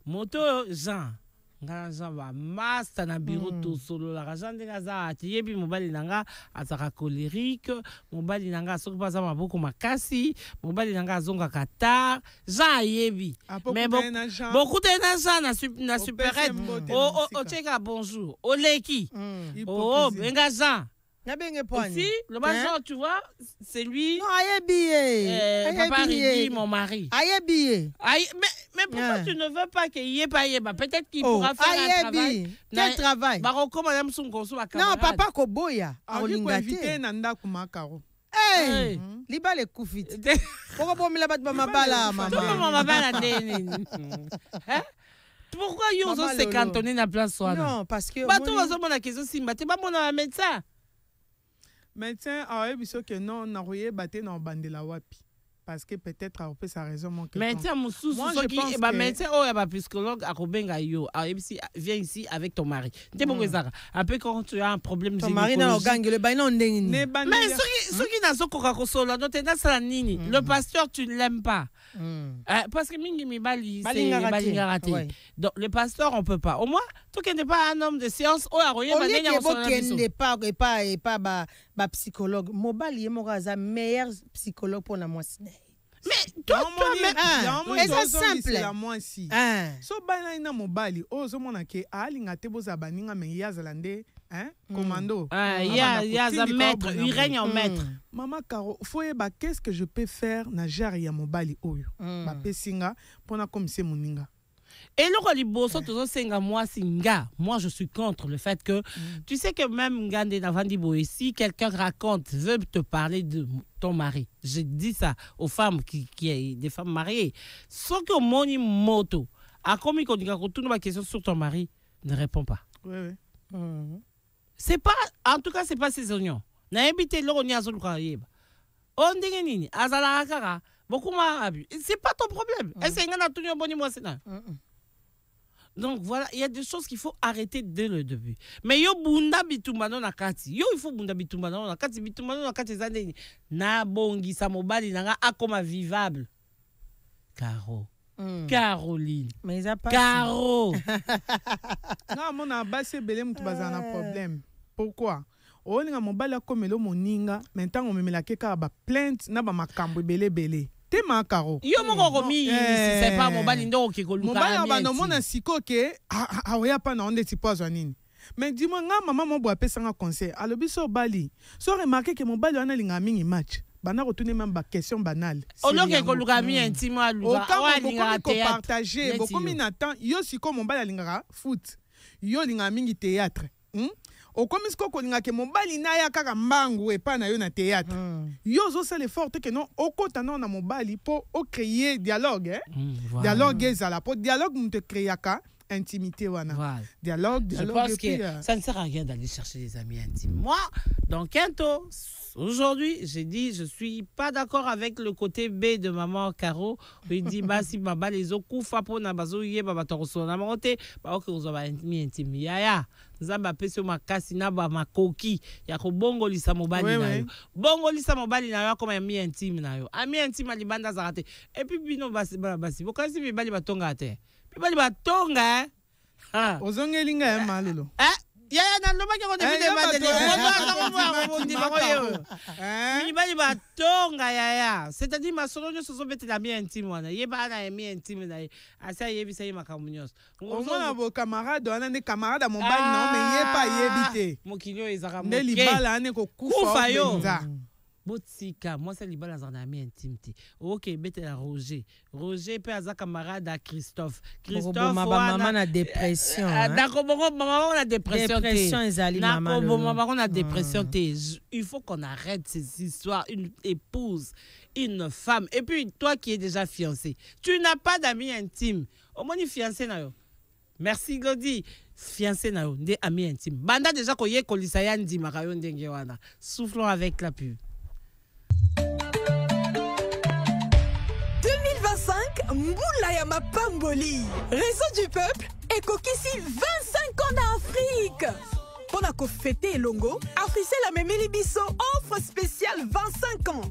Speaker 2: Moto Jean. Jean va master na bureau tout solo la Jean de gaza yebi mobali nanga azaka colérique mobali nanga soki baza maboko makasi mobali nanga azonga kata Jean yebi mais beaucoup de na na supérette o cheka bonjour oleki oh benga Jean ici, le major, tu vois, c'est lui.
Speaker 4: Non, aïe
Speaker 2: papa Ridi, mon mari.
Speaker 4: Aïe
Speaker 2: mais pourquoi tu ne veux pas qu'il y ait pas peut-être qu'il pourra faire un travail.
Speaker 4: Quel travail?
Speaker 2: Non,
Speaker 4: papa Koboya.
Speaker 5: Invité Nanda Kumakaro.
Speaker 4: Hey, liba le kufit. Pourquoi pas me la battre mabala, maman?
Speaker 2: Pourquoi ils ont se cantonné dans la place?
Speaker 4: Non, parce que.
Speaker 2: Bateau, on a la question simba. Tu vas mon médecin.
Speaker 5: Médecin a eu que non, on a rien battu dans bandela wapi. Parce que peut-être a sa raison mon cœur.
Speaker 2: Médecin moussou qui bah médecin oh y a psychologue à Kobenga yo. Viens ici avec ton mari. T'es bon un peu quand tu as un problème
Speaker 4: ton mari na gang le bain non ndengini.
Speaker 2: Mais ceux qui n'a pas Coca-Cola donc t'es dans la nini. Le pasteur tu ne l'aimes pas. Parce que mingi mi bali c'est balingarate. Donc le pasteur on peut pas. Au moins toi qui n'es pas un homme de science oh a royer
Speaker 4: banenya on n'est pas ba psychologue. Mobali est mon meilleur psychologue pour la moi.
Speaker 2: Mais toi
Speaker 4: c'est simple
Speaker 5: la moi si so bana ina mobali ozo mona ke alinga te boza baninga me yazalande commando
Speaker 2: ya za maître il règne en maître.
Speaker 5: Maman Caro foye ba qu'est-ce que je peux faire na jari ya mobali oyo ba pesinga pona comme c'est moninga.
Speaker 2: Et le Liboso, moi je suis contre le fait que tu sais que même Ngande Navandibo, si quelqu'un raconte, veut te parler de ton mari, je dis ça aux femmes qui des femmes mariées, sauf que Moni Moto, a commis qu'on dit que ma question sur ton mari, ne répond pas.
Speaker 5: Oui.
Speaker 2: C'est pas, en tout cas, c'est pas ses oignons. Na habité l'oignon sur le carrière. On dit nini, azala kara, beaucoup m'a c'est pas ton problème. Est-ce que ngana tunyo boni moi c'est là. Donc voilà, il y a des choses qu'il faut arrêter dès le début. Mais yo bunda bitumbano na kati. Yo il faut bunda bitumbano na kati zande na bongi sa mobali na akoma vivable. Caro. Caroline.
Speaker 4: Mais ça pas
Speaker 2: Caro.
Speaker 5: Non, mon abassé belé mutu bazana problème. Pourquoi? O linga mobali akomelo moninga, maintenant on me la keka ba plainte na ba makambo belé. Te makaro.
Speaker 2: Yo moko komi c'est pas mobali ndo ki koluka.
Speaker 5: Mobali ba no mona siko ke oya pa na onde tipozo nini. Mais dis-moi nga maman mo bo apesa nga conseil. Alobi so bali. So remarquer que mobali wana linga mingi match. Bana retourner même ba question banale.
Speaker 2: O lo ke koluka mi intime aluka.
Speaker 5: O linga partager. Beaucoup minatan yo siko mobali linga foot. Yo linga mingi théâtre. O comme ce qu'on a que mobali na ya kaka mbangu e pa na yo na théâtre. Yo zo c'est l'effort que non o kota na mobali pour créer dialogue dialogue ezala pour dialogue mu te créer ka intimité wana.
Speaker 2: Voilà.
Speaker 5: Dialogue.
Speaker 2: Je pense que ça ne sert à rien d'aller chercher des amis intimes. Moi, dans Kento, aujourd'hui, j'ai dit, je suis pas d'accord avec le côté B de maman Caro. Il dit, bah, si baba les okufa po na bazo ye baba toroso na monte, bah ok, on va amis intimes. Ya. Zamba peso makasi na ba makoki ya ko bongo lisa mobali na yo. Bongo lisa mobali na yo comme ami intime na yo. Ami intime libanda zarate. Et puis bino basi. Bokasi bibali batonga te. Bibali batonga
Speaker 5: ozongelinga ya malelo.
Speaker 2: Ya na loba ke ko devine bibali batonga ya. C'est-à-dire ma solo nyo soso bete la mi intime wana. Yeba na mi intime na ye. Asa yebisa ye makamunyos.
Speaker 5: Omona bo camarade wana ne camarade mobali na mais ye pa yebite.
Speaker 2: Mokilio ezaka
Speaker 5: moke. Ne libala ane ko kufa yo.
Speaker 2: botika moi c'est libala za na ami intime te OK bete la Roger pe aza camarade à Christophe
Speaker 4: maman na dépression
Speaker 2: d'accord maman na dépression
Speaker 4: ezali maman
Speaker 2: maman na dépression te il faut qu'on arrête ces histoires une épouse une femme et puis toi qui es déjà fiancé tu n'as pas d'amis intimes au moins fiancé na yo merci Godi fiancé na yo nde ami intime banda déjà ko ye kolisa ya ndima ka yo ndenge wana soufflons avec la pub.
Speaker 6: 2025 Mboula ya Mapamboli Réseau du peuple et Kokisi 25 ans d'Afrique. Pendant qu'on fêtait Longo, Africell a memeli biso offre spéciale 25 ans.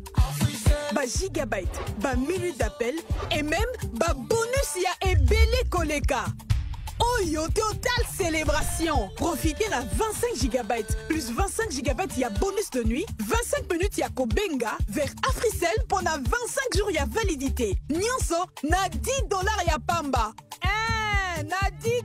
Speaker 6: Ba gigabyte, ba minute d'appel et même ba bonus ya ebele koleka. Oyo total célébration. Profitez de 25 GB plus 25 GB il y a bonus de nuit, 25 minutes il y a Kobenga vers Africell pendant 25 jours il y a validité. Nyonso na $10 il y a Pamba. Na $10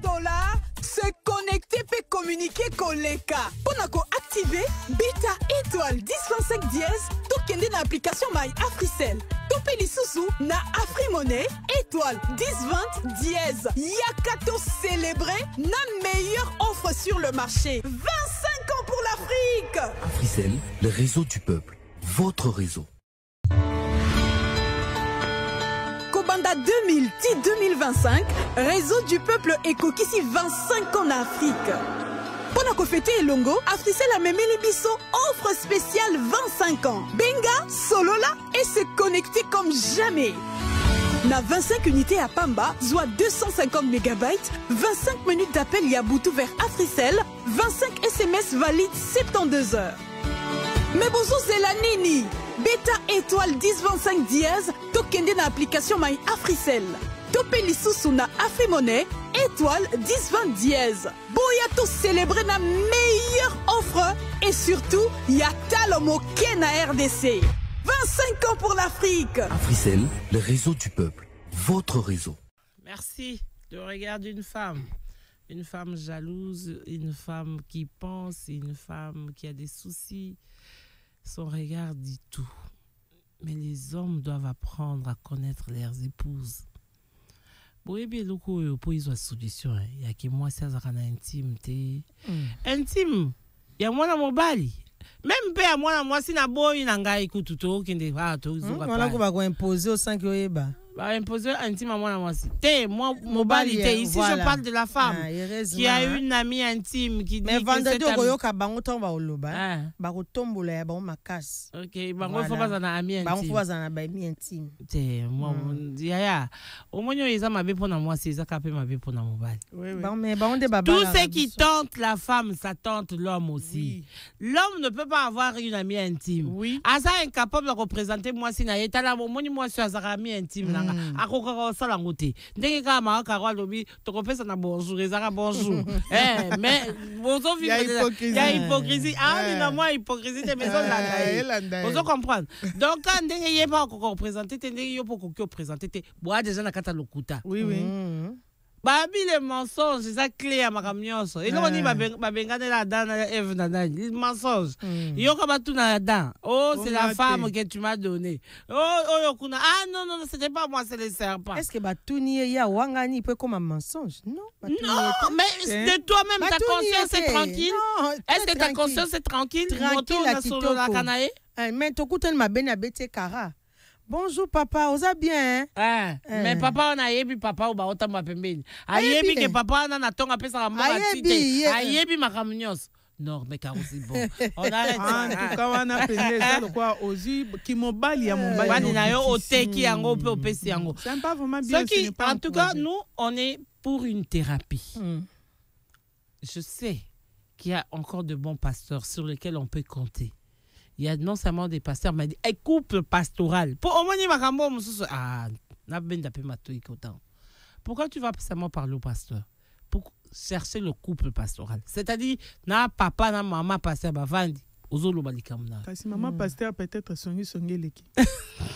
Speaker 6: se connecter peut communiquer koleka. Pour activer beta étoile 1025 dièse tout kende na application My Africell. Topé li sousou na AfriMonnaie étoile 1020 dièse. Yakato célébrer na meilleure offre sur le marché. 25 ans pour l'Afrique.
Speaker 7: Africell, le réseau du peuple, votre réseau.
Speaker 6: Kobanda 2000-2025, réseau du peuple et Kokisi 25 ans en Afrique. Pendant qu'on fêtait Longo, Africell a memé les biso offre spéciale 25 ans. Benga, Solola et se connecter comme jamais. Na 25 unités à Pamba, soit 250 MB, 25 minutes d'appel Yaboutou vers Africell, 25 SMS valides 72 heures. Mais bonjour, c'est la Nini. Beta étoile 1025 dièse, tokende na application My Africell. Topé lisusu na AfriMonnaie, étoile 1020 dièse. Boya to célébrer na meilleure offre et surtout, ya talomo na RDC. 25 ans pour l'Afrique.
Speaker 7: Africell, le réseau du peuple, votre réseau.
Speaker 2: Merci. Le regard d'une femme. Une femme jalouse, une femme qui pense, une femme qui a des soucis. Son regard dit tout. Mais les hommes doivent apprendre à connaître leurs épouses. Oui, bien, le pour ils ont solution. Il y a que moi, ça a intime. Intime. Il y a moi dans mon bali. Même pas moi, si na boy nanga écoute tout, qui ne va tout.
Speaker 4: On va imposer au 5 euros.
Speaker 2: Bah, imposer intime à moi, moi, mobilité. Ici, voilà. Je parle de la femme qui a une amie intime qui dit
Speaker 4: mais vendredi,
Speaker 2: que
Speaker 4: au yoka bango tomba au loba, bango tombola ya bango makas.
Speaker 2: Ok, bango faut pas en ami intime.
Speaker 4: Bango faut pas en ami intime.
Speaker 2: Moi, ya au moins ils ont ma bé pour moi, c'est ça capé ma bé pour moi mobile.
Speaker 4: Mais bango de baba.
Speaker 2: Tout ce qui tente la femme, ça tente l'homme aussi. L'homme ne peut pas avoir une amie intime. Oui. Asa incapable de représenter moi si na etala moi moi sur sa amie intime. Akokaka osala ngote ndenge kaka makaka lobi tokopesa na bonjour ezaka bonjour mais bozo vivre il y a hypocrisie ni na moi hypocrisie de maison là bozo comprendre donc quand ndenge yeba ko représenter ndenge yo poko ko présenter te boa déjà na kata lokuta oui babi les mensonges c'est ça clé à ma camionso et non ni babengane la dana Eve na les mensonges yo ka batu na dan c'est la femme que tu m'as donné yokuna non c'était pas moi c'est les serpents.
Speaker 4: Est-ce que batuni ya wangani peut comme un mensonge? Non
Speaker 2: mais de toi-même ta conscience est tranquille. Est-ce que ta conscience est tranquille?
Speaker 4: Tranquille la kanae mais tokutani mabena bete kara. Bonjour papa, oza bien
Speaker 2: mais papa on a yebi papa ou ba otamba pembeni. Ayebi que papa na tonga pesa ka mboka tite. Ayebi makamnyos. Non mais car aussi bon. On arrête.
Speaker 5: En tout cas on a pensé ça quoi ozi ki mobali ya mobali.
Speaker 2: Bani na yo oteki yango pe opesi yango.
Speaker 5: C'est pas vraiment bien.
Speaker 2: En tout cas nous on est pour une thérapie. Je sais qu'il y a encore de bons pasteurs sur lesquels on peut compter. Il y a non seulement des pasteurs, mais des couples pastoral. Pourquoi tu vas seulement parler au pasteur? Pour chercher le couple pastoral. C'est-à-dire, na papa, na maman pasteur, bavandi.
Speaker 5: Kasi maman pasteur peut-être songi leki.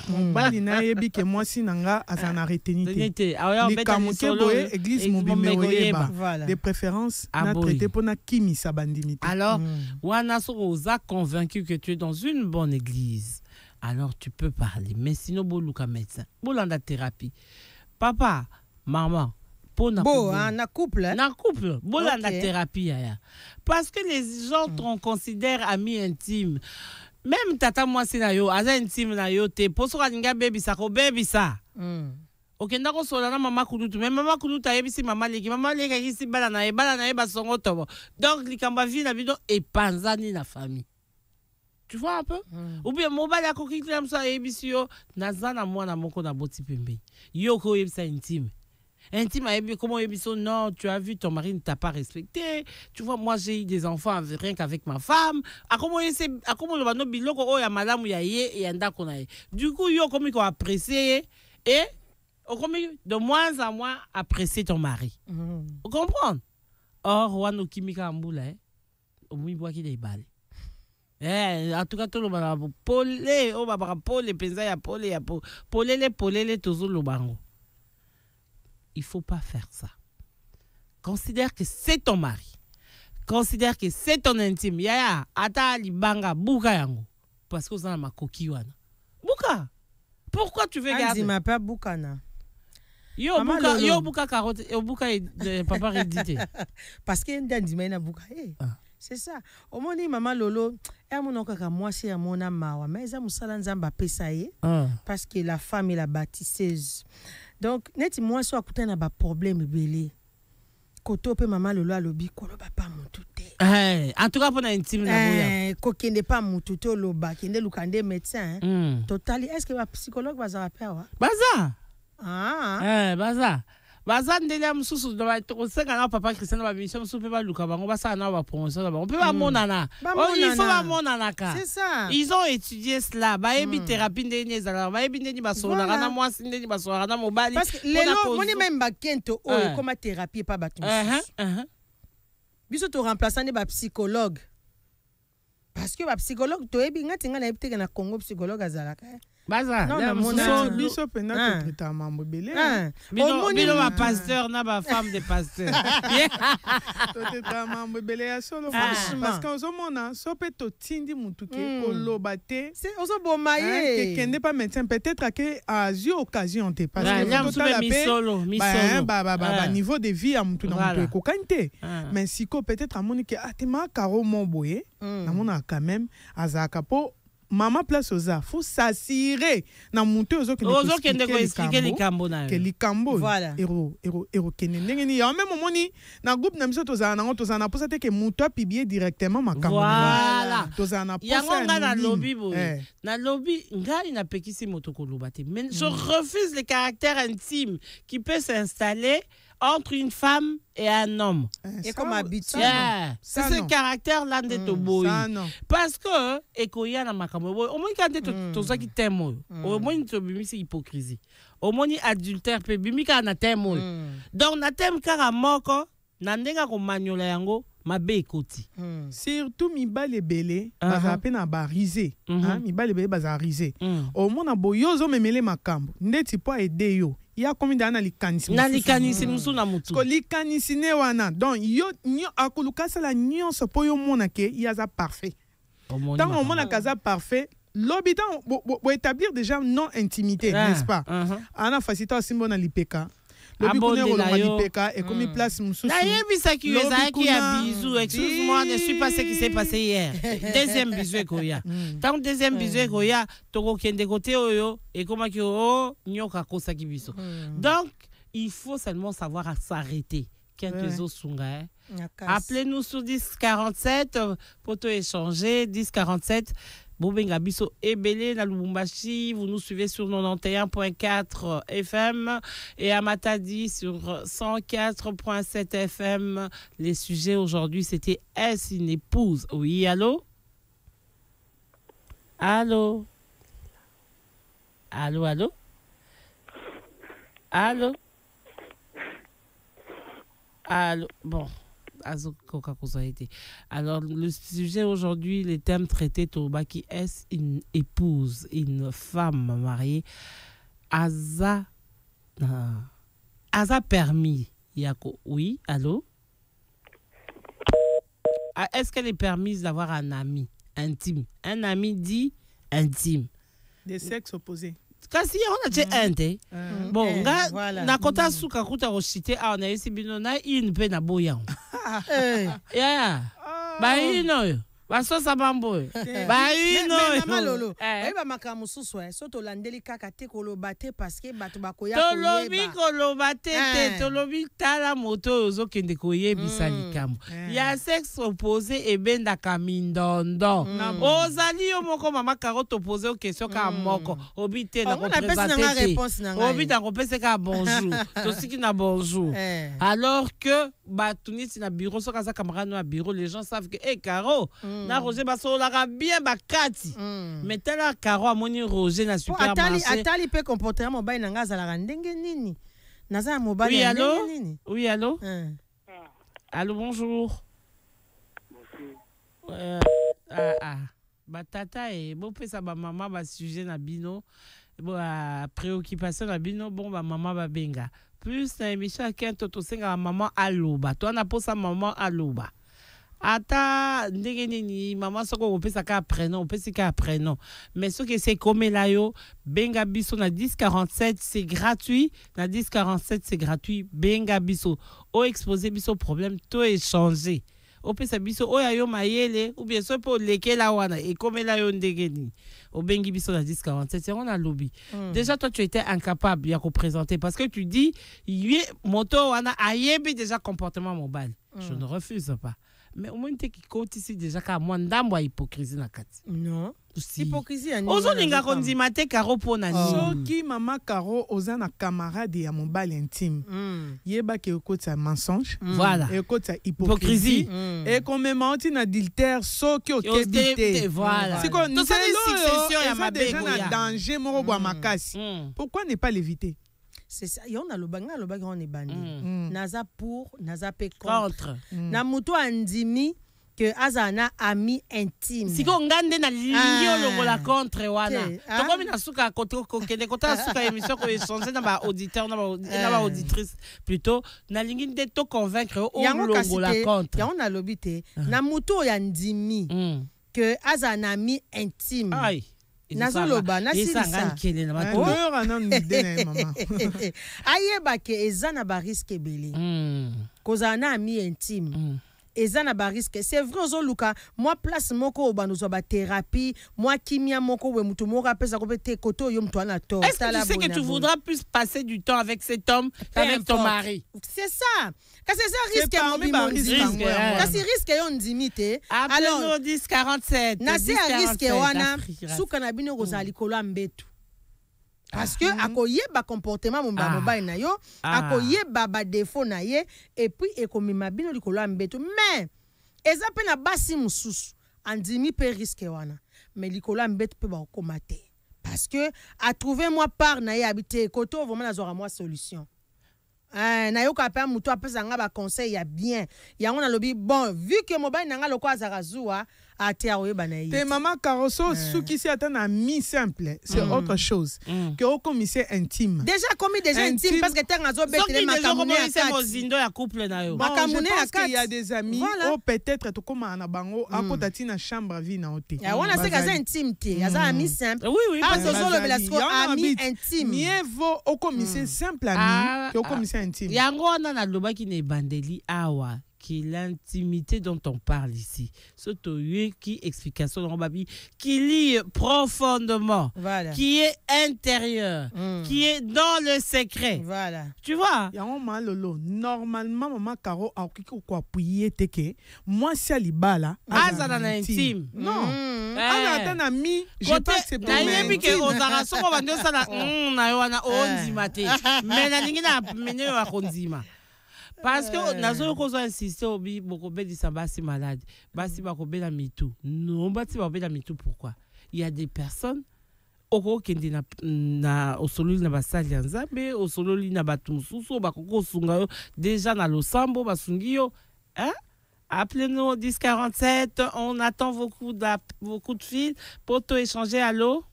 Speaker 5: Mon bali na yebi que moi si nanga azana retenite. Les kamuke boye église mobimé oyeba. De préférence na traité pour na kimi sa bandimité.
Speaker 2: Alors, wana so oza convaincu que tu es dans une bonne église. alors tu peux parler. Mais sinon, boluka médecin. Bolanda thérapie. Papa, maman,
Speaker 4: na couple.
Speaker 2: Na couple. Bolanda thérapie. Parce que les gens te considèrent ami intime. Même tata moi c'est na yo, aza intime na yo te. Poso kalinga baby sa ko baby sa. Ok, ndako sola na mama kulutu. Mais mama kulutu ayebisi mama leki. Mama leki ayebisi bala na ye basongo tobo. Donc likamba vie na bido epanzani na famille. Tu vois un peu? Ou bien mobile ya kokiki la msa ayebisi yo nazana mwana moko na boti pembe. Yo ko yebisa intime. Intime ayebisi comment yebiso non, tu as vu ton mari ne t'a pas respecté. Tu vois moi j'ai eu des enfants rien qu'avec ma femme. A comment le bano biloko o ya madame ya ye et ndako na ye. Du coup yo comme ko apprécier et comme de moins en moins apprécier ton mari. Vous comprenez? Or wano kimika mbula au mwi bois qui des balles. En tout cas tout le monde polé o baba polé penza ya polé ya polé toujours le bango. Il faut pas faire ça. Considère que c'est ton mari. Considère que c'est ton intime. Yaya ata libanga buka yango parce que ça na makoki wana. Buka. Pourquoi tu veux garder?
Speaker 4: Dis-moi pas bukana.
Speaker 2: Yo buka carotte, yo buka papa rédité.
Speaker 4: Parce que ndandima na buka. C'est ça. Au moment où maman Lolo, elle m'a dit que moi c'est mon amawa, mais elle m'a dit que c'est parce que la femme est la bâtisseuse. Donc, net moi soit écouter na ba problème belé. Koto pe maman Lolo a lobi ko loba pas mutute.
Speaker 2: En tout cas pour intime na boya.
Speaker 4: Ko kende pas mutute loba, kende lukande médecin. Totally, est-ce que va psychologue va zapper wa?
Speaker 2: Baza.
Speaker 4: Baza.
Speaker 2: Baza ndele mususu do ba to senga na papa Christian ba mission mususu pe ba luka bango ba sa na ba promotion ba. On peut pas monana. Il faut ba monana ka.
Speaker 4: C'est ça.
Speaker 2: Ils ont étudié cela. Ba ebi thérapie ndeni ezala. Ba ebi ndeni ba sola na moi ndeni ba sola na mobali.
Speaker 4: Parce que lelo moni même ba kento comme thérapie pas ba tout. Biso to remplaçant ba psychologue. Parce que ba psychologue to ebi ngati ngana ebite na Congo psychologue azalaka.
Speaker 2: Baza,
Speaker 5: non, biso pena to traiter mambo belé.
Speaker 2: Bino ba pasteur na ba femme de pasteur.
Speaker 5: To traiter mambo belé solo parce que ozomona so pe to tindi mutuke ko lobate.
Speaker 4: C'est ozobomaye.
Speaker 5: Que kende pas médecin peut-être que à occasion te parce que
Speaker 2: to la paix.
Speaker 5: Ba niveau de vie à mutu na mutu ko kante. Mais siko peut-être amoni que atema karo mon boye. Na mona quand même azaka po maman place oza faut s'assurer na monter aux autres
Speaker 2: qui ne expliquer les cambo na
Speaker 5: que les cambo
Speaker 4: voilà
Speaker 5: héros kene ndengeni ya même moni na groupe na miso tozana nango tozana pour ça que muto publier directement ma cambo
Speaker 2: voilà
Speaker 5: tozana pour
Speaker 2: ça na lobby boy na lobby ngai na pekisi moto ko lobate mais je refuse les caractères intimes qui peut s'installer entre une femme et un homme.
Speaker 4: Et comme habitude.
Speaker 2: C'est ce caractère-là de Toboy. Parce que, ekoya na makambo, au moins quand tu as qui t'aime, au moins tu as hypocrisie. Au moins adultère, pe bimika na t'aime. Donc na t'aime karamoko, na ndenga ko manyola yango, mabe ekoti.
Speaker 5: Surtout mibale belé, baza pe na barisé. Mibale belé baza risé. Au moins na boyozo memele makambo. Ndeti po aider yo. Il y a combien d'années likanisi
Speaker 2: na likanisi musu na mutu
Speaker 5: ko likanisi ne wana donc yo akoluka sala nyonso po yo mona ke ya za parfait tant au mona kaza parfait l'habitant pour établir déjà non intimité n'est-ce pas ana facilita simbo na lipeka lobi kone ko na lipeka et comme place mususu
Speaker 2: na yebisa ki yeza ki ya bisou excuse-moi ne suis pas ce qui s'est passé hier deuxième bisou ekoya tant deuxième bisou ekoya toko kende côté oyo et comment ki nyoka kosa ki biso donc il faut seulement savoir s'arrêter quelques autres sunga appelez-nous sur 1047 pour te échanger 1047 Bobenga biso ebele na Lubumbashi, vous nous suivez sur 91.4 FM et à Matadi sur 104.7 FM. Les sujets aujourd'hui, c'était est-ce une épouse? Oui, allô? Allô? Allô, allô? Allô? Allô? Bon. Alors, le sujet aujourd'hui, les thèmes traités, Tobaki, est-ce une épouse, une femme mariée? Aza permis, Yako? Oui, allô? Est-ce qu'elle est permise d'avoir un ami intime? Un ami dit intime.
Speaker 5: Des sexes opposés.
Speaker 2: Kasi on a dit un té. Bon, na kota suka kuta rochité a on a esi bino na in pe na boya. Yeah. Ba ino. Basosa bambo. Ba ino.
Speaker 4: Mama Lolo. Ba makamususu so to landeli kaka te koloba te parce que bato bakoya
Speaker 2: koyeba. Tolobi koloba te te tolobi tala moto ozo kende koyebisa likambo. Ya sexe opposé e benda kamindondo. Ozali yo moko mama Caro to poser aux questions ka moko. Obi te na ko présenter. Obi ta ko pese ka bonjour. To siki na bonjour. Alors que batunisi na bureau so kaza camarade na bureau les gens savent que Caro na Roger baso la bien bakati. Mais tala Caro amoni Roger na supermarché.
Speaker 4: Atali pe comportement mobile na ngaza la ndenge nini. Naza mobile ndenge nini.
Speaker 2: Oui, allô? Allô, bonjour. Batata et bon pesa ba maman ba sujet na bino. Bon préoccupation na bino bon ba maman ba benga. Plus na émission à Kento to senga maman aloba. Toi na posa maman aloba. Ata ndenge nini maman soko opesa ka prénom opesi ka prénom mais ce que c'est comme là yo benga biso na 1047 c'est gratuit na 1047 c'est gratuit benga biso o exposer biso problème to échanger opesa biso oya yo mayele ou bien so pour lekela wana et comme là yo ndenge nini au bengi biso na 1047 c'est on a lobby. Déjà toi tu étais incapable ya ko présenter parce que tu dis yé moto wana ayebi déjà comportement mobile. Je ne refuse pas. Mais au moins tu qui compte ici déjà ka moi ndambo hypocrisie na kati.
Speaker 4: Non. Hypocrisie ani.
Speaker 2: Ozo linga kondima te Caro pona ni.
Speaker 5: Soki mama Caro oza na camarade ya mobile intime. Yeba ke okota mensonge.
Speaker 2: Voilà.
Speaker 5: Et okota hypocrisie. Et qu'on me menti na adultère soki okebite.
Speaker 2: Voilà.
Speaker 5: C'est quoi
Speaker 2: nous succession ya
Speaker 5: mabe déjà na danger moko bwa makasi. Pourquoi ne pas l'éviter?
Speaker 4: C'est ça, yon a lobanga on est bandi. Naza pour, naza pe contre. Na muto andimi que azana ami intime.
Speaker 2: Si ko ngande na lingi longo la contre wana. To komi na suka koto kende kota suka émission ko échanger na ba auditeur na ba auditrice plutôt na lingi de to convaincre o longo la contre.
Speaker 4: Yon a lobité na muto ya ndimi que azana ami intime.
Speaker 2: Aïe.
Speaker 4: Nazoloba nasilisa ayeba ke ezana ba risque ebele kozana ami intime ezana ba risque c'est vrai ozoluka moi place moko obanozo ba thérapie moi kimia moko we mutu moko apesa ko pete koto yo mtu ana to.
Speaker 2: Est-ce que tu sais que tu voudras plus passer du temps avec cet homme qu'avec ton mari?
Speaker 4: C'est ça. Quand c'est ça risque kasi risque yo ndimite
Speaker 2: alors 1047
Speaker 4: na c'est risque wana suka na bino kozali kolo mbetu. Parce que akoyeba comportement mobile na yo akoyeba ba défaut na ye et puis ekomima bino likolo mbetu mais eza pe na basi mususu andimi pe risque wana mais likolo mbetu pe ba komate parce que a trouvé moi part na ye habiter koto vraiment nazora moi solution. Na yo ka pa muto apesa nga ba conseil ya bien yango na lobi bon vu que mobile na nga loko azarazuwa atia oyeba na ye
Speaker 5: te mama Caroso suki si atana mi simple c'est autre chose que au commissaire intime
Speaker 4: déjà commis déjà intime parce que tenga zo betele makamune
Speaker 2: c'est mozindo ya couple na yo
Speaker 5: makamune il y a des amis ou peut-être to koma na bango akota tina chambre à vie na hotel
Speaker 4: ya wana c'est kaza intime te yaza ami simple
Speaker 2: oui
Speaker 4: azolo bela sko ami intime
Speaker 5: mieux vaut au commissaire simple ami que au commissaire intime
Speaker 2: yango wana na loba ki ne bandeli awa qui l'intimité dont on parle ici. Surtout qui explication dans Babi qui lit profondément,
Speaker 4: voilà.
Speaker 2: Qui est intérieur, qui est dans le secret.
Speaker 4: Voilà.
Speaker 2: Tu vois?
Speaker 5: Yango malolo normalement maman Caro a ko appuyer teke moi si alibala
Speaker 2: azana na intime.
Speaker 5: Non. Ana tana mi je pas c'est
Speaker 2: bon. Na yebi ke ozara soko bando sana na yo na onzimate. Mais na ningi na menyo ya konzima. Parce que nazo kozo insister obi bokobe disa basi malade basi bakobe la mitou non basi bakobe la mitou pourquoi il y a des personnes oko kende na osololi na basali ya nzambe osololi na batu mususu bakoko sunga yo déjà na losambo basungi yo hein. Appelez-nous au 1047 on attend vos coups de fil pour te échanger. Allô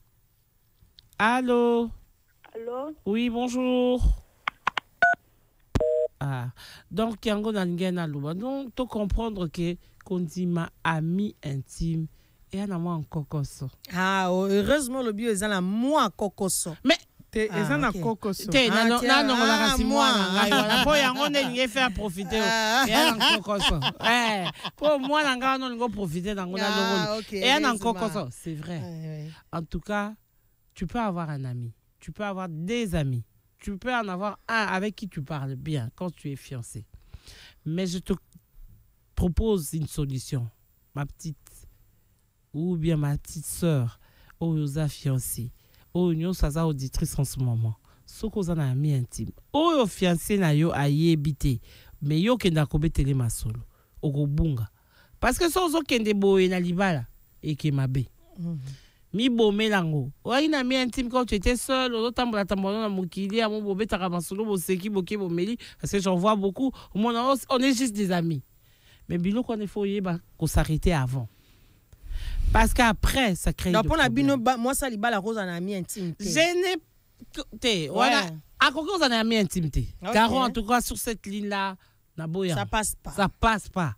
Speaker 2: oui bonjour. Donc yango na ngena loba donc to comprendre que qu'on dit ma ami intime Et un moi en cocoso.
Speaker 4: Ah, heureusement le bio est dans la moi cocoso.
Speaker 2: Mais
Speaker 5: ils ont un cocoso.
Speaker 2: T'es non la racine moi voilà pour y on est faire profiter et un cocoso. Pour moi nanga on go profiter dans on et un cocoso, c'est vrai. En tout cas, tu peux avoir un ami, tu peux avoir des amis. Tu peux en avoir un avec qui tu parles bien quand tu es fiancé. Mais je te propose une solution, ma petite ou bien ma petite sœur, aux fiancés, aux auditrices en ce moment. Ce qu'on a un ami intime, aux fiancés na yo aye habité, mais yo kenda kobe tele masolo, au bunga. Parce que so kende boye na libala et ke mabe. Mi bomé lango. Ouais, une amie intime quand tu étais seul, l'autre temps la tambour na mukili, à mon bobé taramasolo, boseki boké bomeli, parce que j'en vois beaucoup. On est juste des amis. Mais bilo qu'on est foyer bah qu'on s'arrêter avant. Parce qu'après ça crée.
Speaker 4: Donc pour la bino moi ça liba la rose en ami intimité.
Speaker 2: Je n'ai voilà à quoi on a ami intimité. Car en tout cas sur cette ligne là, na boya.
Speaker 4: Ça passe pas.
Speaker 2: Ça passe pas.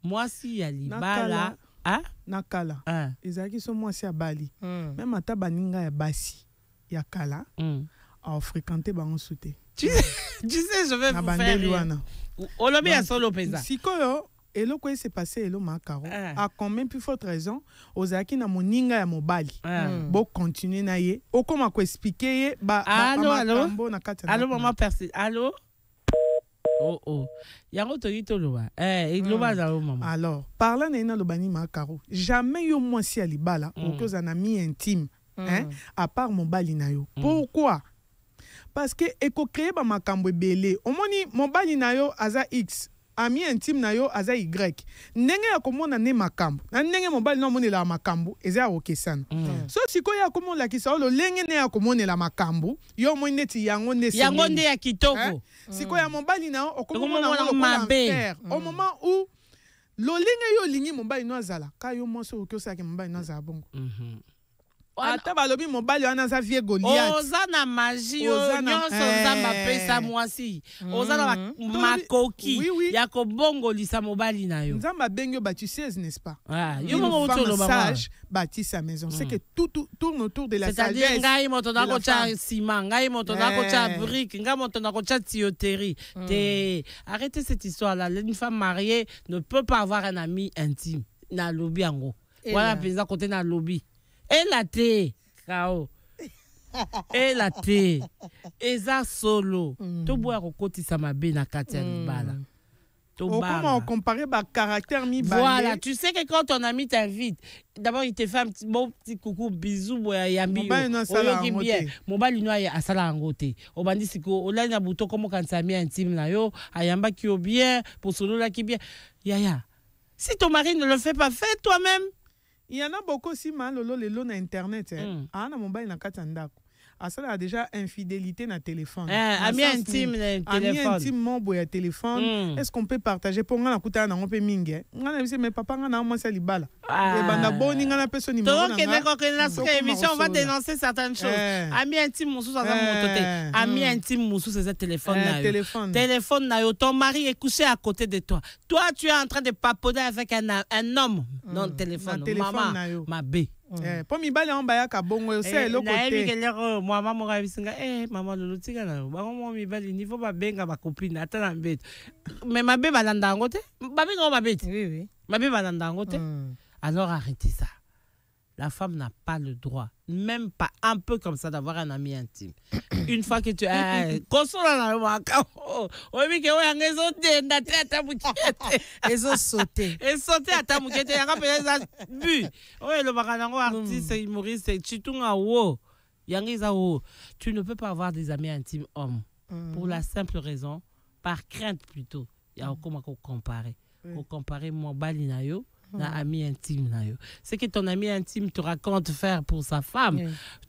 Speaker 2: Moi si y a liba là, hein?
Speaker 5: Nakala. Ezaki so moi si à Bali. Même ata baninga ya basi ya kala. A fréquenter ba on souté.
Speaker 2: Tu sais je vais vous faire. Olobi ya solo pesa.
Speaker 5: Sikoyo elo quoi s'est passé elo makaro. A combien plus forte raison ozaki na moninga ya mobali. Bo continuer na ye. O comment ko expliquer ba
Speaker 2: allô maman personne. Allô? Oh. Yango to loba. Loba za maman.
Speaker 5: Alors, parlant na lobani makaro. Jamais yo moi si alibala ou que un ami intime, à part mobali na yo. Pourquoi? Parce que eko créer ba makambo belé. Omoni mobali na yo aza X, ami intime na yo aza Y. Ndenge ya komona ne makambo. Na ndenge mobali na moni la makambo eza okesana. So siko ya komona kisa lo lenge ne ya komona la makambo, yo moni neti yango ne
Speaker 2: yango nde ya kitoko.
Speaker 5: Siko ya mobali na okomona na mabe. Au moment où lo lenge yo lingi mobali no azala, ka yo moso okyosa ke mobali no azala bongo. Ata balobi mobali wana za vie Goliath.
Speaker 2: Oza na magie nyonso nzamba pesa mwasi. Oza na makoki ya ko bongo lisa mobali na yo.
Speaker 5: Nzamba bengo ba tu sais n'est-ce pas?
Speaker 2: Yo mo otolo
Speaker 5: sage bâtit sa maison. C'est que tout tourne autour de la sagesse.
Speaker 2: C'est-à-dire ngai moto na ko cha ciment, ngai moto na ko cha brique, ngai moto na ko cha tuyauterie. Arrêtez cette histoire là. Une femme mariée ne peut pas avoir un ami intime na lobby ango. Voilà pesa côté na lobby. Et la thé, Kao. Et la thé. Et ça solo. Tu bois au côté ça m'a bien à Katia Libala.
Speaker 5: Comment comparer le caractère mi
Speaker 2: voilà, tu sais que quand ton ami t'invite, d'abord il te fait un petit coucou, bisou, yambi. Mobile no ya asala ngote. Obandi siko, ola na buto comme quand ça mi intime na yo, ayamba qui au bien, pour solo là qui bien. Yaya. Si ton mari ne le fait pas, fais toi-même.
Speaker 5: Il y en a beaucoup aussi mal le na internet na mobile na katandako. Ça a déjà infidélité na téléphone.
Speaker 2: Ami intime téléphone.
Speaker 5: Ami intime mon boya téléphone. Est-ce qu'on peut partager pour ngana kuta na on peut mingi. Ngana bise mais papa ngana moi ça libala. Et banda boni ngana personne numéro.
Speaker 2: Donc émission on va dénoncer certaines choses. Ami intime musu ça monter. Ami intime musu c'est téléphone na yo. Téléphone na yo, ton mari est couché à côté de toi. Toi tu es en train de papoter avec un homme dans le téléphone. Maman ma bé.
Speaker 5: Pour mi bale on baya ka bongo c'est le côté
Speaker 2: moi maman ga bisinga maman lolo tika na ba mo mi bale niveau ba benga ba copine atana mbete mais ma bé balanda ngote ba benga ma bête oui ma bé balanda ngote alors arrêtez ça. La femme n'a pas le droit, même pas un peu comme ça, d'avoir un ami intime. Une fois que tu as console dans le macao, oui que on a sauté à ta bouquette,
Speaker 4: ils ont sauté
Speaker 2: à ta bouquette, il y a un bu. Oui le macanango artiste humoriste, chitunga wo, yangiza wo. Tu ne peux pas avoir des amis intimes hommes pour la simple raison, par crainte plutôt. Il y a comment comparer, comparer mon balinayo. Na ami intime na yo. C'est que ton ami intime te raconte faire pour sa femme.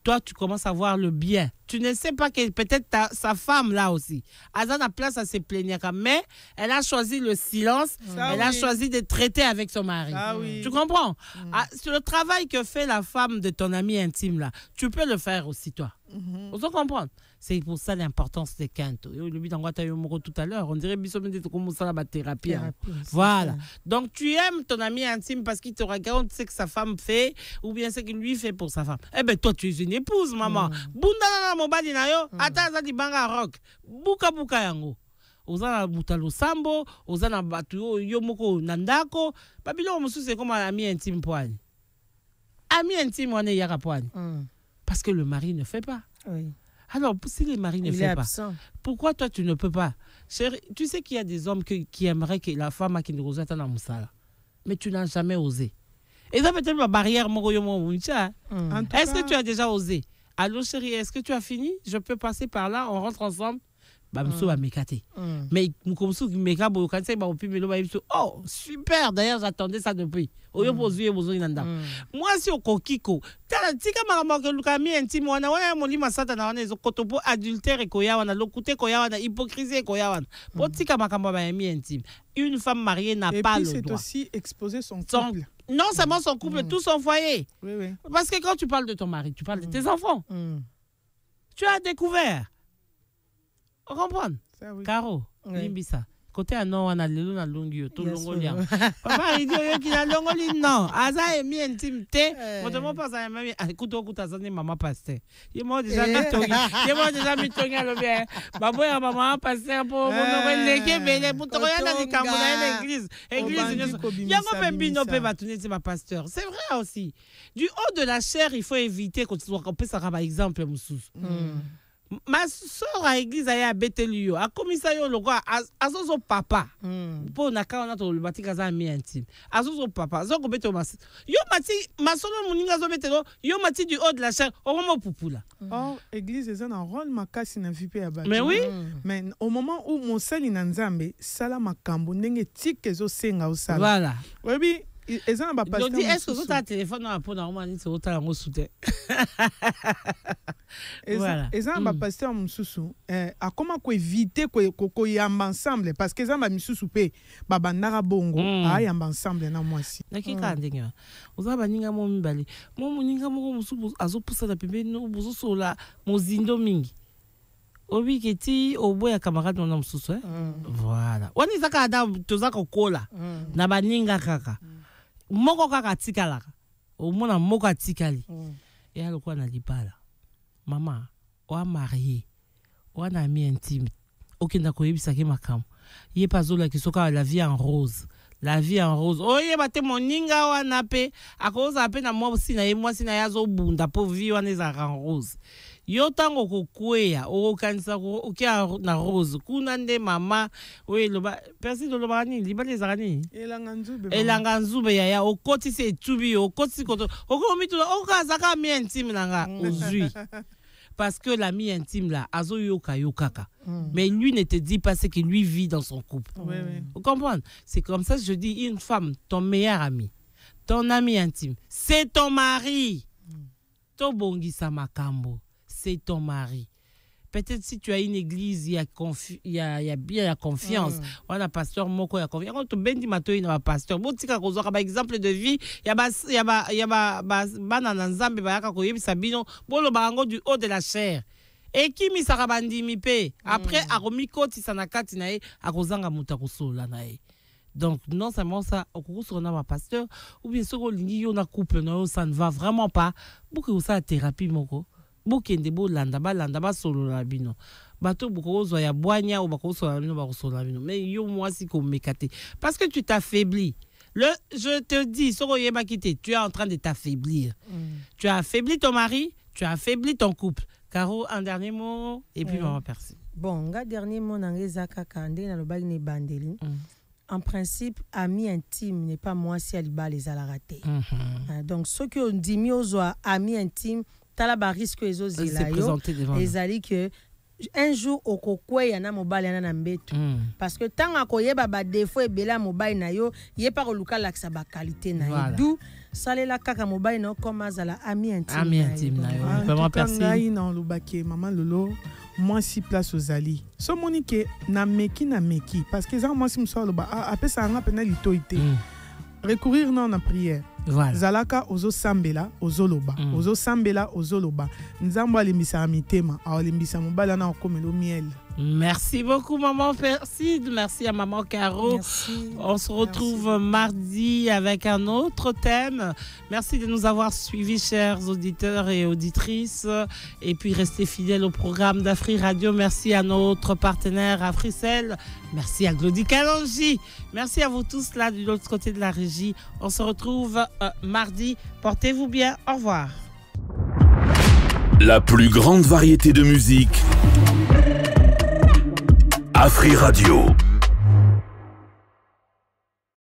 Speaker 2: Toi, tu commences à voir le bien. Tu ne sais pas que peut-être sa femme là aussi. Azan a place à se plaindre, mais elle a choisi le silence. Elle a choisi de traiter avec son mari. Tu comprends? Sur le travail que fait la femme de ton ami intime là, tu peux le faire aussi toi. Vous comprenez? C'est pour ça l'importance des Kento. Et le but en tout à l'heure, on dirait comme ça la thérapie. Voilà. Donc tu aimes ton ami intime parce qu'il te raconte ce que sa femme fait ou bien ce qu'il lui fait pour sa femme. Eh bien toi tu es une épouse, maman. Bunda na mobali na yo, ata za di banga rock. Buka buka yango. Ozana butalo sambo, ozana batu yo moko nandako. Babilo musu c'est comme ami intime poigne. Ami intime on est yaka poigne. Parce que le mari ne fait pas.
Speaker 4: Oui.
Speaker 2: Alors, si le mari ne fait pas, pourquoi toi tu ne peux pas? Chérie, tu sais qu'il y a des hommes qui aimeraient que la femme qui nous rejoigne dans le musala. Mais tu n'as jamais osé. Et ça peut-être ma barrière, est-ce que tu as déjà osé? Allô chérie, est-ce que tu as fini? Je peux passer par là, on rentre ensemble. Mais oh super, d'ailleurs j'attendais ça depuis. Moi si au kokiko tika makambo luka mi intime wana wana molima sata na wana ezokotopo adultère koya wana lokute koya wana hypocrisie koya wana po tika makambo ba mi intime. Une femme mariée n'a pas le droit. Et puis
Speaker 5: c'est aussi exposer son couple.
Speaker 2: Non seulement son couple, tout son foyer.
Speaker 5: Oui, oui.
Speaker 2: Parce que quand tu parles de ton mari, tu parles de tes enfants. Tu as découvert. On comprend?
Speaker 5: Oui.
Speaker 2: Caro, Limbisa. Côté à non, on a le long longuio, tout longolien. Papa, il dit qu'il a longolien, non. Aza est mis intimité. Moi, je ne pense pas à ma mère. Écoute, maman pasteur. Il m'a déjà mis ton. Il m'a déjà mis ton à le bien. Maman pasteur pour mon légué, mais pour te regarder dans l'église. Église, il y a un peu bino peut bâtonner, c'est ma pasteur. C'est vrai aussi. Du haut de la chair, il faut éviter qu'on peut ça par exemple, Moussous. Ma soeur à l'église a Bethelio, a commis ça yo le quoi, azozo papa. Pour na ka on a to le bati kaza mi intime. Azozo papa, zo ko beto mas. Yo mati masolo muninga zo betelo, yo mati du haut de la chair, o mo pupula.
Speaker 5: Oh, église est un rôle makasi na vipe ya bati.
Speaker 2: Mais oui.
Speaker 5: Mais au moment où mon sali na nzambe, sala makambo ndenge tike zo senga o sala.
Speaker 2: Voilà.
Speaker 5: Oui.
Speaker 2: Donc dis est-ce que vous avez téléphone dans pour normalement c'est autant en soutien.
Speaker 5: Voilà. Et ça va passer en mususu a comment ko éviter ko yamba ensemble parce que ça va mususu pe baba ndara bongo a yamba ensemble na mwasi.
Speaker 2: Nakika ndinga. Uzaba ninga mo mbali. Mo ninga mo mususu azopusa na pembe no buzo sola mozindo mingi. Obi keti oboya camarade na mususu Voilà. Wani zaka ada tozaka kola na baninga kaka. Moko kaka tikalaka omona moko atikali et alikuwa na libala mama wa marié wana ami intime okenda koyebisa ke makamo ye pazola kisoka la vie en rose oye bate moninga wana pe akoza pe na mwasi na yazo bunda po vie wana za en rose yo tango kokweya okanisa okia na rose kuna nde mama we loba persi do loba ni libale zakani elanga nzube ya okoti se tubi okoti koto okomi to okazaka mi intime nanga ozui parce que l'ami intime là azo yoka yokaka mais lui ne te dit pas ce qu'il lui vit dans son couple. Vous comprenez? C'est comme ça que je dis une femme, ton meilleur ami, ton ami intime, c'est ton mari. Tobongisa makambo, c'est ton mari. Peut-être si tu as une église, il y a bien la confiance. On a pasteur moko ya confiance. Quand tu bendi mato il na pasteur. Bon tika ko zoka ba exemple de vie, ya bana nzambe ba yaka ko yebisa bino bolo bango du haut de la chair. Et qui mi sarabandi mi pe. Après akomi koti sanakati na e akozanga muta kosola na e. Donc non seulement ça, au sur na pasteur ou bien sur lingi yo na couple no ça ne va vraiment pas. Beaucoup ça thérapie moko. Bokende bo landa ba solo la bino bato boko zo ya boanya ou bako so la bino bako so la bino mais yo moi si ko mekate parce que tu t'affaiblis. Je te dis soko yeba kité, tu es en train de t'affaiblir. Tu as affaibli ton mari, tu as affaibli ton couple. Caro, un dernier mot et puis maman merci.
Speaker 4: Bon, un dernier mot na ngezaka kande na lobali ne bandeli. En principe, ami intime n'est pas moi si aliba les a la raté. Donc ce que on dit mi ozo ami intime talaba risque ezo zela yo ezali que un jour okokwe na mobile na mbetu parce que tant akoyeba ba défaut ebela mobile na yo ye pa koluka laksa ba qualité na yo d'où salela kaka mobile na comme azala ami intime
Speaker 2: na yo vraiment
Speaker 5: personne na lobake maman lolo moi si place aux ali so monique na meki parce que ça moi si mso loba apesa nga pena litoité recourir non na prière Voilà. Zalaka ozo sambela ozoloba. Ozo sambela ozoloba. Nzambo alimbisa mitema, alimbisa mobala na okomelo miel.
Speaker 2: Merci beaucoup, maman Perside. Merci à maman Caro.
Speaker 4: Merci.
Speaker 2: On se retrouve mardi avec un autre thème. Merci de nous avoir suivis, chers auditeurs et auditrices. Et puis, restez fidèles au programme d'Afri Radio. Merci à notre partenaire Africell. Merci à Glody Kalonji. Merci à vous tous là de l'autre côté de la régie. On se retrouve mardi. Portez-vous bien. Au revoir.
Speaker 1: La plus grande variété de musique. Afri Radio.